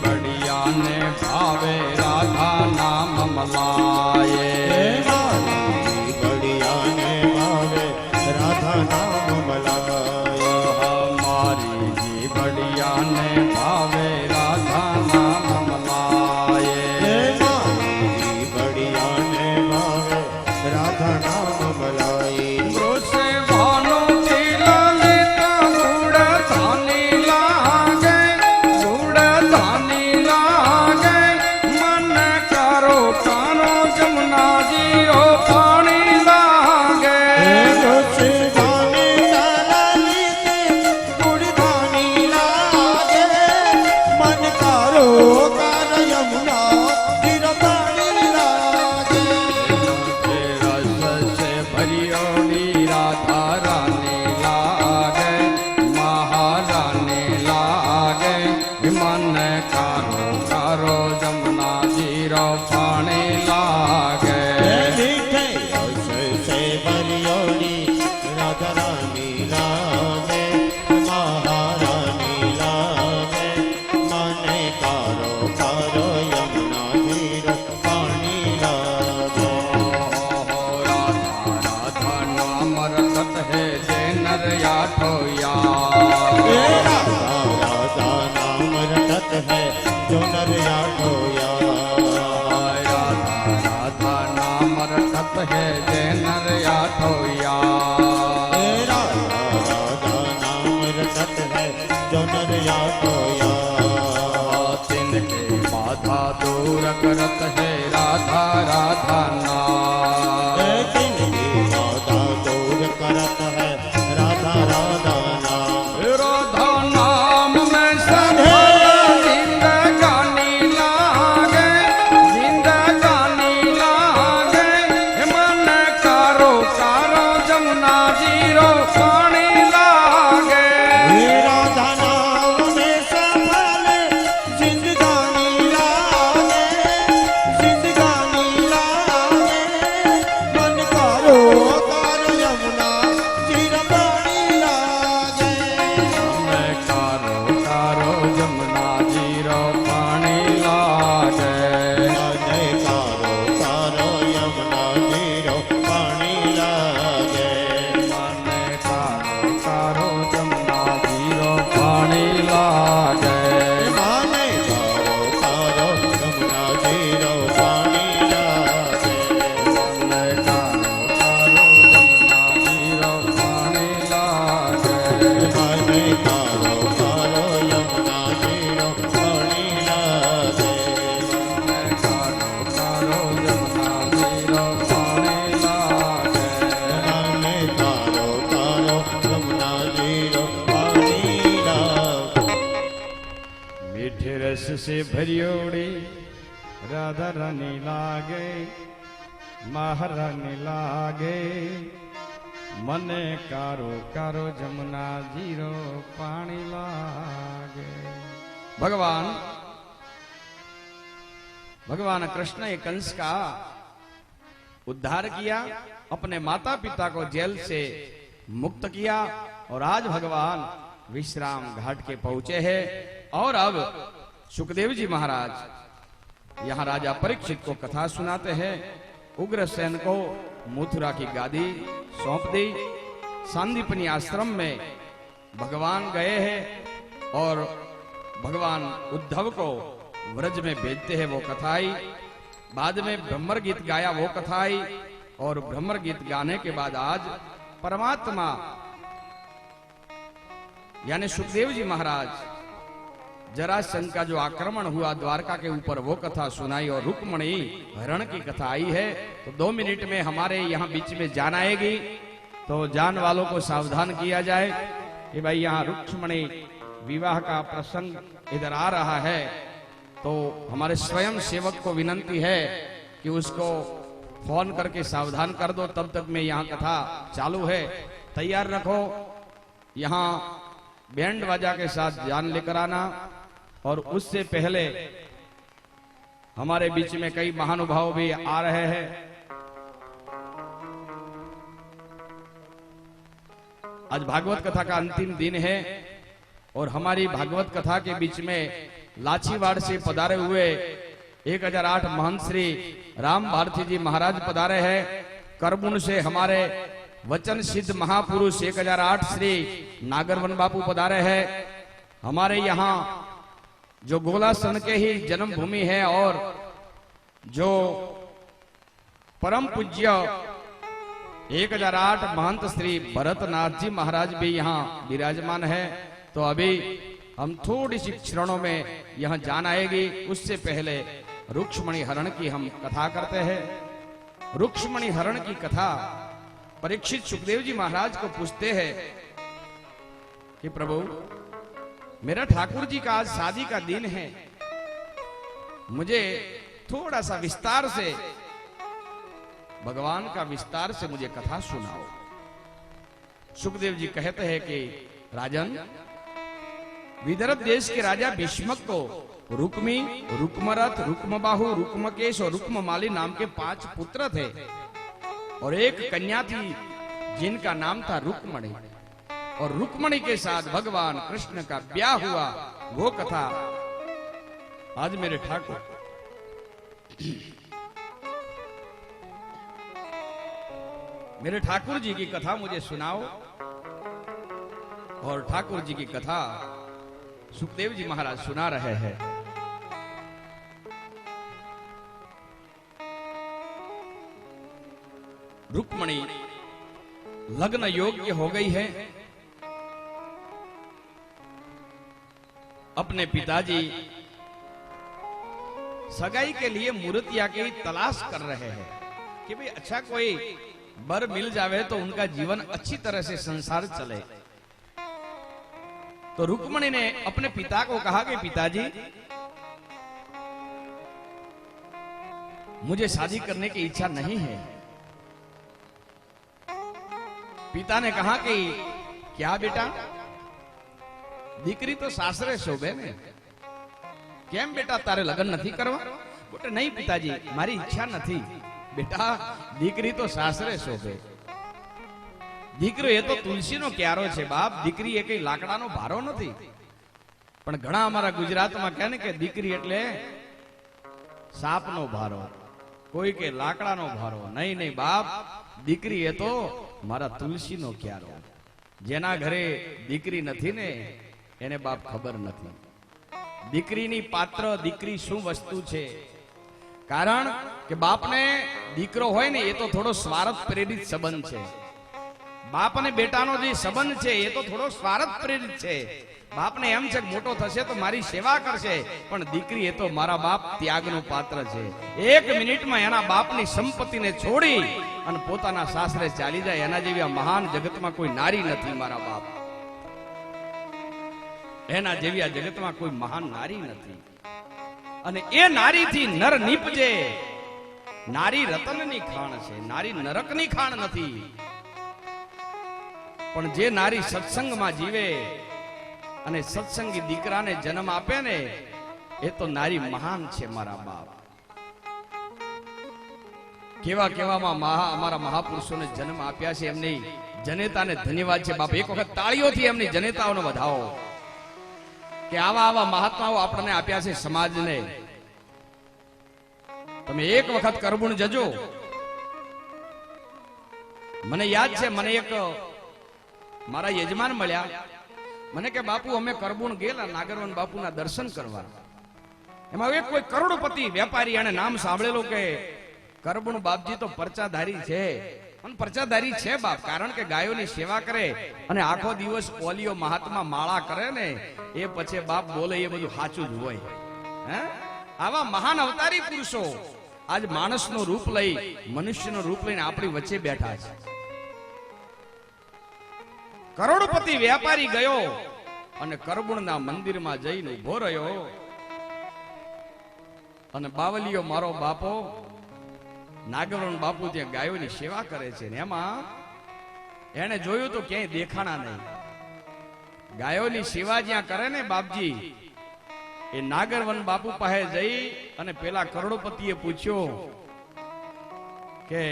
बढ़िया ने भावे राधा नाम मलाए। मारी बढ़िया ने भावे राधा नाम मलाए। मारी बढ़िया ने भावे राधा नाम मलाए। मारी बढ़िया ने भावे राधा नाम मलाए। से भानु की ललिता गुड़ धानी लागे, गुड़ धानी लागे, मन करो कानो जमुना जीरो पानी लागे। रोसे गाने लाली के गुड़धानी लागे, मन कारो कार यमुना गिर पानी लागे। रस से भरियोड़ी राधा रानी लागे, महारानी लागे, मन कारो कारो जमुना जीरो पानी लागे। मीठे रस से बरियोड़ी राधा रानी लागे, महारानी लागे, मन कारो कारो यमुना गिर पानी लागे। राधा राधा नाम रखत है जे नर याठो राधा राधा नाम रटत है जो नर याठो या। राधा राधा नाम रखत है जे नर याठो राधा राधा नाम रटत है जो नर याठो या। तिनके बाधा दूर करत है राधा राधा नाम। तिनकी बाधा दूर करत है राधा राधा नाम। राधा नाम में सब जिंदगानी लागे, जिंदगानी लागे, मन कारो कारो जमुना जीरो पानी लागे। राधा नाम में सफल जिंदगानी लागे, जिंदगानी लागे, ऐसे भरियोड़ी राधा रानी लागे महारानी लागे मने कारो कारो जमुना जीरो पानी लागे। भगवान कृष्ण ने कंस का उद्धार किया, अपने माता पिता को जेल से मुक्त किया और आज भगवान विश्राम घाट के पहुंचे हैं। और अब सुखदेव जी महाराज यहाँ राजा परीक्षित को कथा सुनाते हैं। उग्रसेन को मथुरा की गादी सौंप दी। सांदीपनी आश्रम में भगवान गए हैं और भगवान उद्धव को व्रज में भेजते हैं, वो कथा आई। बाद में ब्रह्मर गीत गाया, वो कथा आई। और ब्रह्मर गीत गाने के बाद आज परमात्मा यानी सुखदेव जी महाराज जरासंध का जो आक्रमण हुआ द्वारका के ऊपर, वो कथा सुनाई और रुक्मणी हरण की कथा आई है। तो 2 मिनट में हमारे यहाँ बीच में जान आएगी, तो जान वालों को सावधान किया जाए कि भाई यहाँ रुक्मणी विवाह का प्रसंग इधर आ रहा है। तो हमारे स्वयं सेवक को विनंती है कि उसको फोन करके सावधान कर दो। तब तक में यहाँ कथा चालू है, तैयार रखो। यहाँ बैंड बाजा के साथ जान लेकर आना। और उससे पहले हमारे बीच में कई महानुभाव भी आ रहे हैं। आज भागवत कथा का अंतिम दिन है और हमारी भागवत कथा के बीच में लाचीवाड़ से पधारे हुए 1008 महंत श्री राम भारती जी महाराज पधारे हैं। करमुन से हमारे वचन सिद्ध महापुरुष 1008 श्री नागरवन बापू पधारे हैं। हमारे यहाँ जो गोलासन के ही जन्मभूमि है और जो परम पूज्य 1008 महंत श्री भरतनाथ जी महाराज भी यहाँ विराजमान है। तो अभी हम थोड़ी सी क्षणों में यहाँ जान आएगी। उससे पहले रुक्मणी हरण की हम कथा करते हैं। रुक्मणी हरण की कथा परीक्षित सुखदेव जी महाराज को पूछते हैं कि प्रभु, मेरा ठाकुर जी का आज शादी का दिन है, मुझे थोड़ा सा विस्तार से भगवान का विस्तार से मुझे कथा सुनाओ। सुखदेव जी कहते हैं कि राजन, विदर्भ देश के राजा भीष्मक को रुक्मी, रुक्मरथ, रुक्मबाहु, रुक्मकेश और रुक्ममाली नाम के 5 पुत्र थे और एक कन्या थी जिनका नाम था रुक्मणी। और रुक्मणी के साथ भगवान कृष्ण का ब्याह हुआ, वो कथा आज मेरे ठाकुर मेरे ठाकुर जी की कथा मुझे सुनाओ। और ठाकुर जी की कथा सुखदेव जी महाराज सुना रहे हैं। रुक्मणी लग्न योग्य हो गई है। अपने पिताजी सगाई के लिए मूर्तिया की तलाश कर रहे हैं कि भाई अच्छा कोई वर मिल जावे तो उनका जीवन अच्छी तरह से संसार चले। तो रुक्मणी ने अपने पिता को कहा कि पिताजी, मुझे शादी करने की इच्छा नहीं है। पिता ने कहा कि क्या बेटा, दीकरी तो सासरे शोभे ने, केम बेटा तारे लग्न नहीं करवा? बोले नहीं पिताजी, मारी इच्छा नहीं। बेटा दीकरी तो सासरे शोभे। दीकरो ये तो तुलसी नो क्यारो छे बाप, दीकरी ये कई लाकडानो भारो नहीं। पण घणा अमारा गुजरात में कहे ने के दीकरी एटले सापनो भारो, कोई के लाकडानो भारो। नहीं नहीं बाप, दीकरी ये तो मारा तुलसी नो क्यारो। जेना घरे दीकरी नहीं ने એને બાપ ખબર નથી દીકરીની પાત્ર દીકરી શું વસ્તુ છે। કારણ કે બાપને દીકરો હોય ને એ તો થોડો સ્વાર્થ પ્રેરિત સંબંધ છે। બાપ અને બેટાનો જે સંબંધ છે એ તો થોડો સ્વાર્થ પ્રેરિત છે। બાપને એમ છે કે મોટો થશે તો મારી સેવા કરશે, પણ દીકરી એ તો મારા બાપ ત્યાગનું પાત્ર છે। 1 મિનિટમાં એના બાપની સંપત્તિને છોડી અને પોતાના સાસરે ચાલી જાય, એના જેવી આ મહાન જગતમાં કોઈ નારી નથી મારા બાપ। એના જેવી આ જગતમાં કોઈ મહાન નારી નથી। અને એ નારીથી નર નીપજે. નારી રતનની ખાણ છે, નારી નરકની ખાણ નથી. પણ જે નારી સત્સંગમાં જીવે અને સત્સંગી દીકરાને જન્મ આપે ને, એ તો નારી મહાન છે મારા બાપ. કેવા કેવામાં અમારા મહાપુરુષોને જન્મ આપ્યા છે, એમની જનેતાને ધન્યવાદ છે બાપ. એક વખત તાળીઓથી એમની જનેતાઓને વધાવો કે આવા આવા મહાત્માઓ આપણને આપ્યા છે સમાજને. તમે એક વખત કરબુણ જજો. મને યાદ છે, મને એક મારા યજમાન મળ્યા, મને કે બાપુ અમે કરબુણ ગયેલા નાગરવન બાપુના દર્શન કરવા. એમાં એક કોઈ કરોડપતિ વેપારી એને નામ સાંભળેલું કે કરબુણ બાપજી તો પરચાધારી છે. અને પરચાધારી છે બાપ, કારણ કે ગાયોની સેવા કરે અને આખો દિવસ ઓલિયો મહાત્મા માળા કરે ને, એ પછી બાપ બોલે એ બધું સાચું જ હોય. હે, આવા મહાન અવતારી પુરુષો આજ માણસનું રૂપ લઈ, મનુષ્યનું રૂપ લઈને આપણી વચ્ચે બેઠા છે. કરોડપતિ વેપારી ગયો અને કરબુણના મંદિરમાં જઈને ઉભો રહ્યો, અને બાવલીઓ મારો બાપો નાગવરણ બાપુ ત્યાં ગાયોની સેવા કરે છે. ને એમાં એને જોયું તો ક્યાંય દેખાણા નહીં. ગાયોની સેવા જ્યાં કરે ને બાપજી, એ નાગરવન બાપુ પાસે જઈ અને પેલા કરોડપતિએ પૂછ્યો કે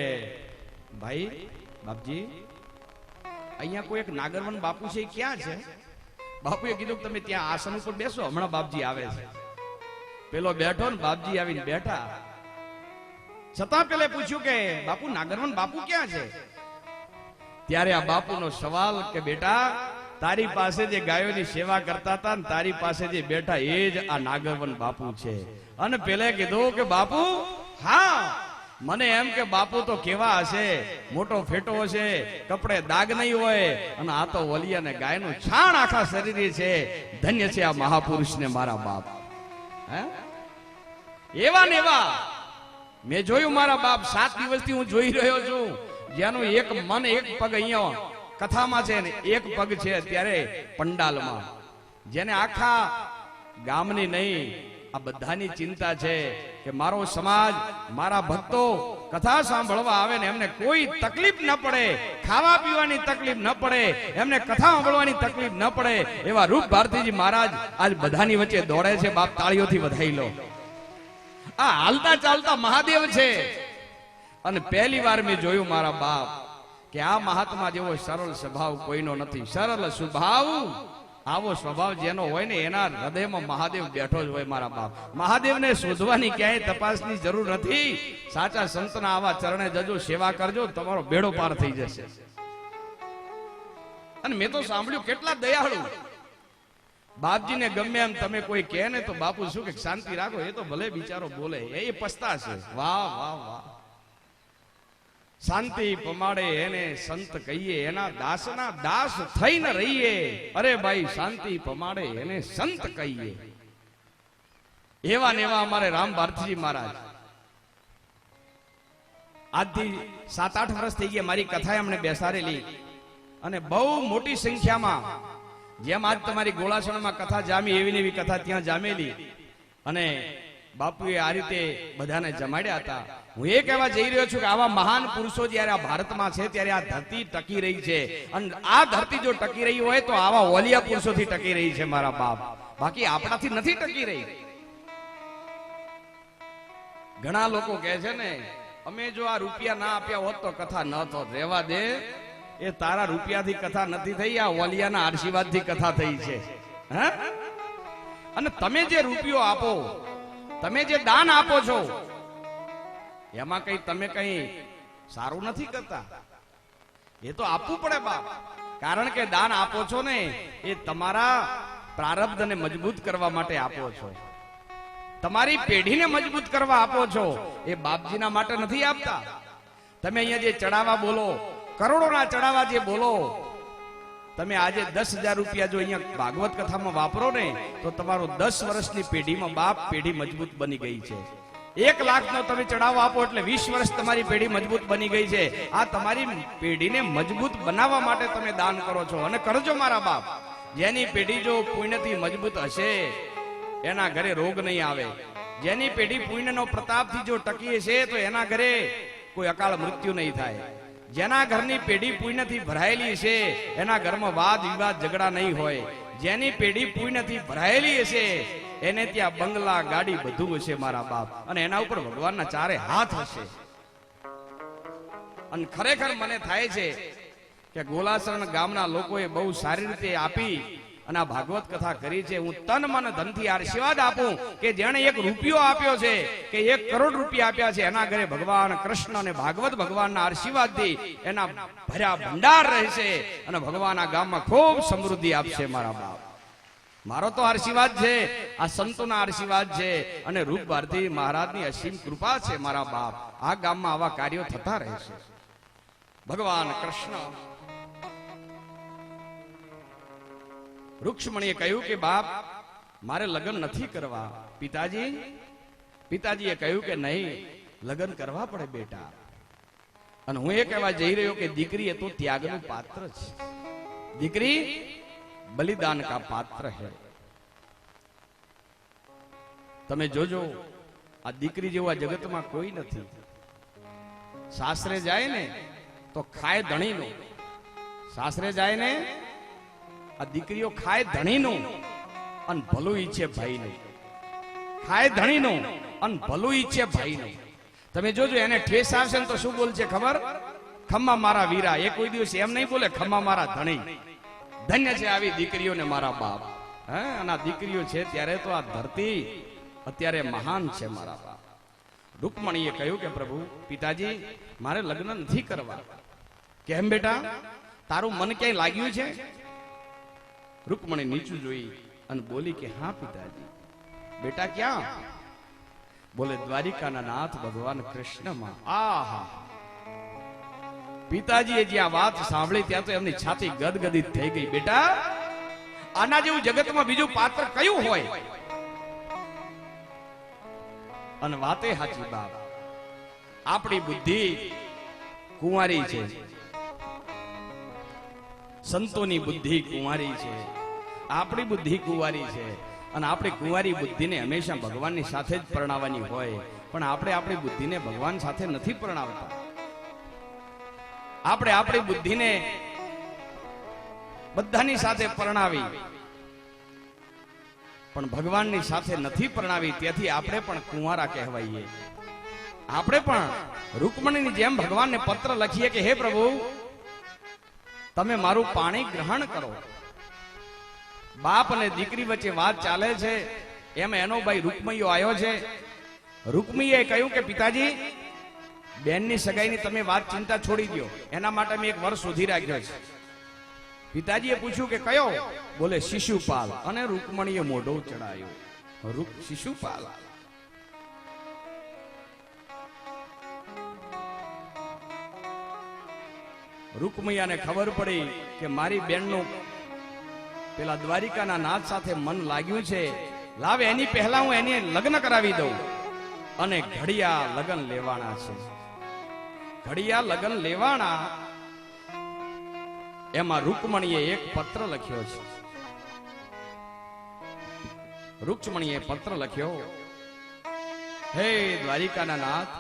ભાઈ બાપજી, અહીંયા કોઈ એક નાગરવન બાપુ છે, એ ક્યાં છે? બાપુએ કીધું કે તમે ત્યાં આસન ઉપર બેસો, હમણાં બાપજી આવે છે. પેલો બેઠો ને બાપજી આવીને બેઠા. છતાં પેલે પૂછ્યું કે બાપુ નાગરવન બાપુ ક્યાં છે? ત્યારે આ બાપુનો સવાલ કે બેટા, તારી પાસે જે ગાયોની સેવા કરતા હતા ને તારી પાસે જે બેઠા એ જ આ નાગરવન બાપુ છે. અને પેલે કીધું કે બાપુ, હા મને એમ કે બાપુ તો કેવા હશે, મોટો ફેટો હશે, કપડે દાગ નહીં હોય, અને આ તો વલિયા ને ગાયનું છાણ આખા શરીરે છે. ધન્ય છે આ મહાપુરુષ ને મારા બાપ. હે, એવા ને એવા મેં જોયું મારા બાપ. 7 દિવસથી હું જોઈ રહ્યો છું, જેનું એક મન એક પગ અહીંયા કથામાં છે ને એક પગ છે અત્યારે પંડાલમાં. જેને આખા ગામની નહીં, આ બધાની ચિંતા છે કે મારો સમાજ, મારા ભક્તો કથા સાંભળવા આવે ને એમને કોઈ તકલીફ ન પડે, ખાવા પીવાની તકલીફ ન પડે, એમને કથા સાંભળવાની તકલીફ ન પડે, એવા રૂપ ભારતીજી મહારાજ આજ બધાની વચ્ચે દોડે છે બાપ. તાળીઓથી વધાઈ લો. આ હાલતા ચાલતા મહાદેવ છે. અને પહેલી વાર મેં જોયું મારા બાપ કે આ મહાત્મા જેવો સરળ સ્વભાવ કોઈનો નથી. સરળ સ્વભાવ, આવો સ્વભાવ જેનો હોય ને એના હૃદયમાં મહાદેવ બેઠો જ હોય મારા બાપ. મહાદેવને શોધવાની ક્યાંય તપાસની જરૂર નથી. સાચા સંતના આવા ચરણે જજો, સેવા કરજો, તમારો બેડો પાર થઈ જશે. અને મેં તો સાંભળ્યું કેટલા દયાળુ બાપજીને ગમે એમ તમે કોઈ કહે ને તો બાપુ શું કે શાંતિ રાખો, એ તો ભલે બિચારો બોલે, એ પસ્તા છે. વાહ વાહ વાહ. શાંતિ પમાડે એને સંત કહીએ, એના દાસના દાસ થઈને રહીએ. અરે ભાઈ, શાંતિ પમાડે એને સંત કહીએ. એવા ને એવા અમારે રામ ભારતીજી મહારાજ. આજથી 7-8 વર્ષ થઈ ગયા મારી કથા એમણે બેસાડેલી, અને બહુ મોટી સંખ્યામાં, જેમ આજ તમારી ગોળાસણમાં કથા જામી એવી ને એવી કથા ત્યાં જામેલી. અને બાપુએ આ રીતે બધાને જમાડ્યા હતા. હું એ કહેવા જઈ રહ્યો છું કે આવા મહાન પુરુષો જ્યારે આ ભારતમાં છે ત્યારે આ ધરતી ટકી રહી છે. અને આ ધરતી જો ટકી રહી હોય તો આવા ઓલિયા પુરુષોથી ટકી રહી છે મારા બાપ. બાકી આપણાથી નથી ટકી રહી. ઘણા લોકો કહે છે ને, અમે જો આ રૂપિયા ના આપ્યા હોત તો કથા ન થોત. રહેવા દે, એ તારા રૂપિયાથી કથા નથી થઈ, આ ઓલિયાના આશીર્વાદથી કથા થઈ છે. હે, અને તમે જે રૂપિયો આપો, તમે જે દાન આપો છો, એમાં કઈ તમે કઈ સારું નથી કરતા. એ તો આપવું પડે બાપ. કારણ કે દાન આપો છો ને એ તમારા પ્રારબ્ધને મજબૂત કરવા માટે આપો છો, તમારી પેઢીને મજબૂત કરવા આપો છો. એ બાપજીના માટે નથી આપતા. તમે અહીંયા જે ચડાવા બોલો, કરોડોના ચડાવા જે બોલો, તમે આજે 10,000 રૂપિયા જો અહીંયા ભાગવત કથામાં વાપરો ને તો તમારો 10 વર્ષની પેઢીમાં બાપ પેઢી મજબૂત બની ગઈ છે. 1 લાખનો તમે ચડાવો આપો એટલે 20 વર્ષ તમારી પેઢી મજબૂત બની ગઈ છે. આ તમારી પેઢીને મજબૂત બનાવવા માટે તમે દાન કરો છો. અને કરજો મારા બાપ. જેની પેઢી જો પુણ્યથી મજબૂત હશે એના ઘરે રોગ નહીં આવે, જેની પેઢી પુણ્યનો પ્રતાપથી જો ટકી છે તો એના ઘરે કોઈ અકાળ મૃત્યુ નહીં થાય. જેના ઘરની પેઢી પુણ્યથી ભરાયેલી છે એના ઘરમાં વાદ વિવાદ ઝઘડા નહીં હોય. જેની પેઢી પુણ્યથી ભરાયેલી છે એને ત્યાં બંગલા ગાડી બધું હશે મારા બાપ, અને એના ઉપર ભગવાનના ચારે હાથ હશે. અને ખરેખર મને થાય છે કે ગોલાસરણ ગામના લોકોએ બહુ સારી રીતે આપી અને આ ભાગવત કથા કરી છે. હું તન મન ધનથી આશીર્વાદ આપું કે જેણે 1 રૂપિયો આપ્યો છે કે 1 કરોડ રૂપિયા આપ્યા છે, એના ઘરે ભગવાન કૃષ્ણ અને ભાગવત ભગવાનના આશીર્વાદથી એના ભર્યા ભંડાર રહેશે અને ભગવાન આ ગામમાં ખૂબ સમૃદ્ધિ આપશે મારા બાપ. મારો તો આશીર્વાદ છે, આ સંતોના આશીર્વાદ છે અને રૂપ ભારતી મહારાજની અસીમ કૃપા છે મારા બાપ. આ ગામમાં આવા કાર્યો થતા રહેશે. ભગવાન કૃષ્ણ રૂક્ષ્મણીએ કહ્યું કે બાપ મારે લગ્ન નથી કરવા. પિતાજીએ કહ્યું કે નહીં, લગ્ન કરવા પડે બેટા. અને હું એ કહેવા જઈ રહ્યો કે દીકરી એ તો ત્યાગનું પાત્ર છે. દીકરી બલિદાન કા પાત્ર है. તમે જોજો આ દીકરી જેવું આ જગતમાં કોઈ નથી. સાસરે જાય ને તો ખાય ધણીનું. સાસરે જાય ને આ દીકરીઓ ખાય ધણીનું અને ભલું ઈચ્છે ભાઈનું. ખાય ધણીનું અને ભલું ઈચ્છે ભાઈનું. તમે જોજો એને ઠેસ આવશે ને તો શું બોલશે ખબર? ખમ્મા મારા વીરા. એ કોઈ દિવસ એમ નહીં બોલે ખમ્મા મારા ધણી. ધન્ય છે આવી દીકરીઓને મારા બાપ. હે, અને આ દીકરીઓ છે ત્યારે તો આ ધરતી અત્યારે મહાન છે મારા બાપ. રૂકમણીએ કહ્યું કે પ્રભુ પિતાજી મારે લગ્ન નથી કરવા. કેમ બેટા, તારું મન ક્યાંય લાગ્યું છે? રૂકમણી નીચું જોઈ અને બોલી કે હા પિતાજી. બેટા ક્યાં? બોલે દ્વારિકાના નાથ ભગવાન કૃષ્ણમાં. આહા, પિતાજીએ જ્યાં વાત સાંભળી ત્યાં તો એમની છાતી ગદગદિત થઈ ગઈ. બેટા આના જેવું જગતમાં બીજું પાત્ર કયું હોય? અને વાતે સાચી બાપ. આપણી બુદ્ધિ કુંવારી છે, સંતોની બુદ્ધિ કુંવારી છે, આપણી બુદ્ધિ કુંવારી છે. અને આપણી કુંવારી બુદ્ધિને હંમેશા ભગવાનની સાથે જ પરણાવવાની હોય, પણ આપણે આપણી બુદ્ધિને ભગવાન સાથે નથી પરણાવતા. આપણે આપણી બુદ્ધિને બધાની સાથે પરણાવી પણ ભગવાનની સાથે નથી પરણાવી. તેથી આપણે પણ કુંવારા કહેવાઈએ. આપણે પણ રૂકમણીની જેમ ભગવાનને પત્ર લખીએ કે હે પ્રભુ તમે મારું પાણી ગ્રહણ કરો. બાપ અને દીકરી વચ્ચે વાત ચાલે છે, એમાં એનો ભાઈ રૂકમૈયો આવ્યો છે. રૂકમણીએ કહ્યું કે પિતાજી બેનની સગાઈની તમે વાત ચિંતા છોડી દો, એના માટે મેં 1 વર્ષ શોધી રાખ્યો છે. પિતાજીએ પૂછ્યું કે કયો? બોલે શિશુપાલ. અને રૂકમણીએ મોઢો ચડાયો. શિશુપાલ. રૂકમૈયાને ખબર પડી કે મારી બેનનું પેલા દ્વારિકાના નાથ સાથે મન લાગ્યું છે. લાવે એની પહેલા હું એને લગ્ન કરાવી દઉં. અને ઘડિયા લગ્ન લેવાના છે. ઘડિયા લગ્ન લેવાના એમાં રૂકમણીએ 1 પત્ર લખ્યો છે. રૂકમણીએ પત્ર લખ્યો, હે દ્વારિકાના નાથ,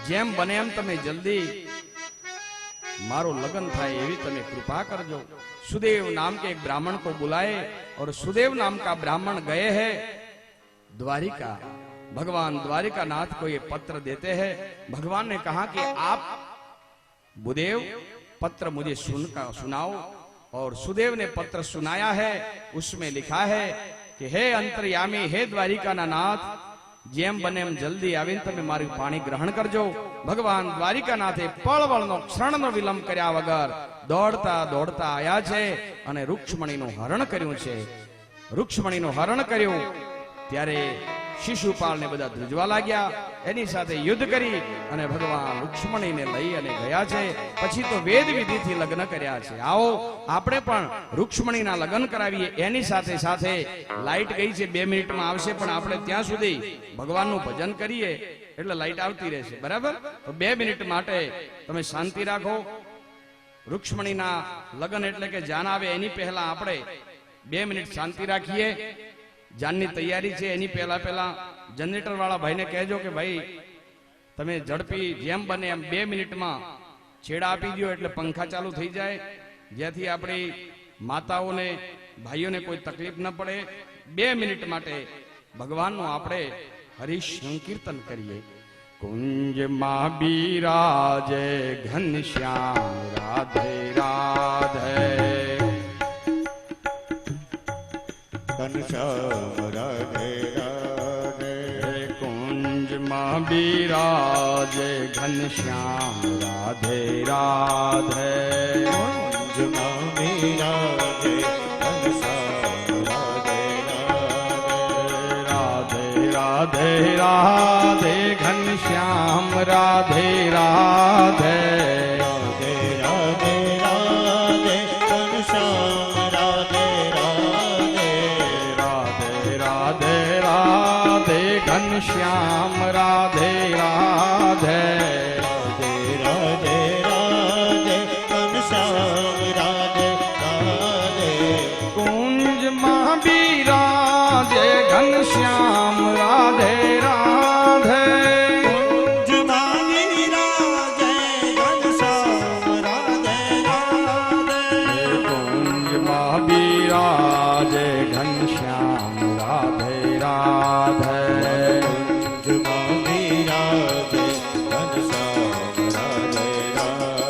જેમ બને એમ તમે જલ્દી मारो लगन था एवी तमे कृपा करजो। सुदेव नाम के एक ब्राह्मण को बुलाए और सुदेव नाम का ब्राह्मण गए हैं द्वारिका। भगवान द्वारिका नाथ को ये पत्र देते हैं। भगवान ने कहा कि आप बुदेव पत्र मुझे सुनाओ। और सुदेव ने पत्र सुनाया है। उसमें लिखा है कि हे अंतर्यामी, हे द्वारिका नाथ, जेम बने एम जल्दी आवीने तमे मारू पाणी ग्रहण करजो। भगवान द्वारिकानाथे पळवळनो क्षणनो विलंब कर्या वगर दौड़ता दौड़ता आया छे अने रुक्ष्मणीनुं हरण कर्युं छे। रुक्ष्मणीनुं हरण कर्युं त्यारे शिशुपाल ने बधा ध્રુજવા लाग्या। एनी साथे युद्ध करी अने भगवान रुक्ष्मणी ने लई अने गया छे। पछी तो वेद विधि थी लग्न कर्या छे। आओ आपणे पण रुक्ष्मणीना लग्न करावीए। एनी साथे साथे लाइट गई छे, 2 मिनिट में आवशे, पण आपणे त्यां सुधी भगवाननुं भजन करीए એટલે લાઈટ આવતી રહેશે, બરાબર? તો 2 મિનિટ માટે તમે શાંતિ રાખો। रुक्ष्मणीना लग्न એટલે કે જાન આવે એની પહેલા આપણે 2 મિનિટ શાંતિ રાખીએ। જાનની તૈયારી છે એની પહેલા જનરેટર વાળા ભાઈને કહેજો કે ભાઈ તમે ઝડપી જેમ બને એમ 2 મિનિટમાં છેડા આપી દો એટલે પંખા ચાલુ થઈ જાય, જેથી આપણી માતાઓને ભાઈઓને કોઈ તકલીફ ન પડે. 2 મિનિટ માટે ભગવાનનું આપણે હરિ સંકીર્તન કરીએ. કુંજમાં બિરાજે ઘનશ્યામ રાધે રાધે, ઘનશ્યામ રાધે રાધે. કુંજમાં બિરાજે ઘનશ્યામ રાધે રાધે, કુંજમાં બિરાજે ઘનશ્યામ રાધે રાધે. રાધે રાધે ઘનશ્યામ રાધે રાધે, રાધે રાધે રાધે ઘનશ્યામ રાધે રાધે. રાધે રાધે રાધે ઘનશ્યામ રાધે રાધે, રાધે રાધે રાધે ઘનશ્યામ રાધે રાધે. કુંજમાં બિરાજે ઘનશ્યામ રાધે રાધે, કુંજમાં બિરાજે ઘનશ્યામ રાધે રાધે. કુંજમાં બિરાજે ઘનશ્યામ રાધે રાધે, કુંજમાં બિરાજે ઘનશ્યામ રાધે રાધે.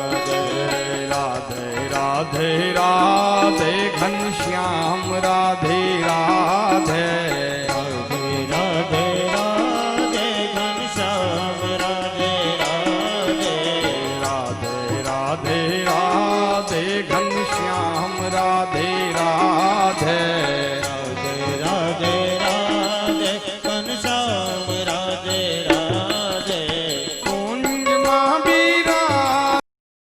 રાધે રાધે રાધે ઘનશ્યામ રાધે રાધે, રાધે રાધે રાધે ઘનશ્યામ રાધે રાધે. રાધે રાધે રાધે ઘનશ્યામ રાધે રાધે,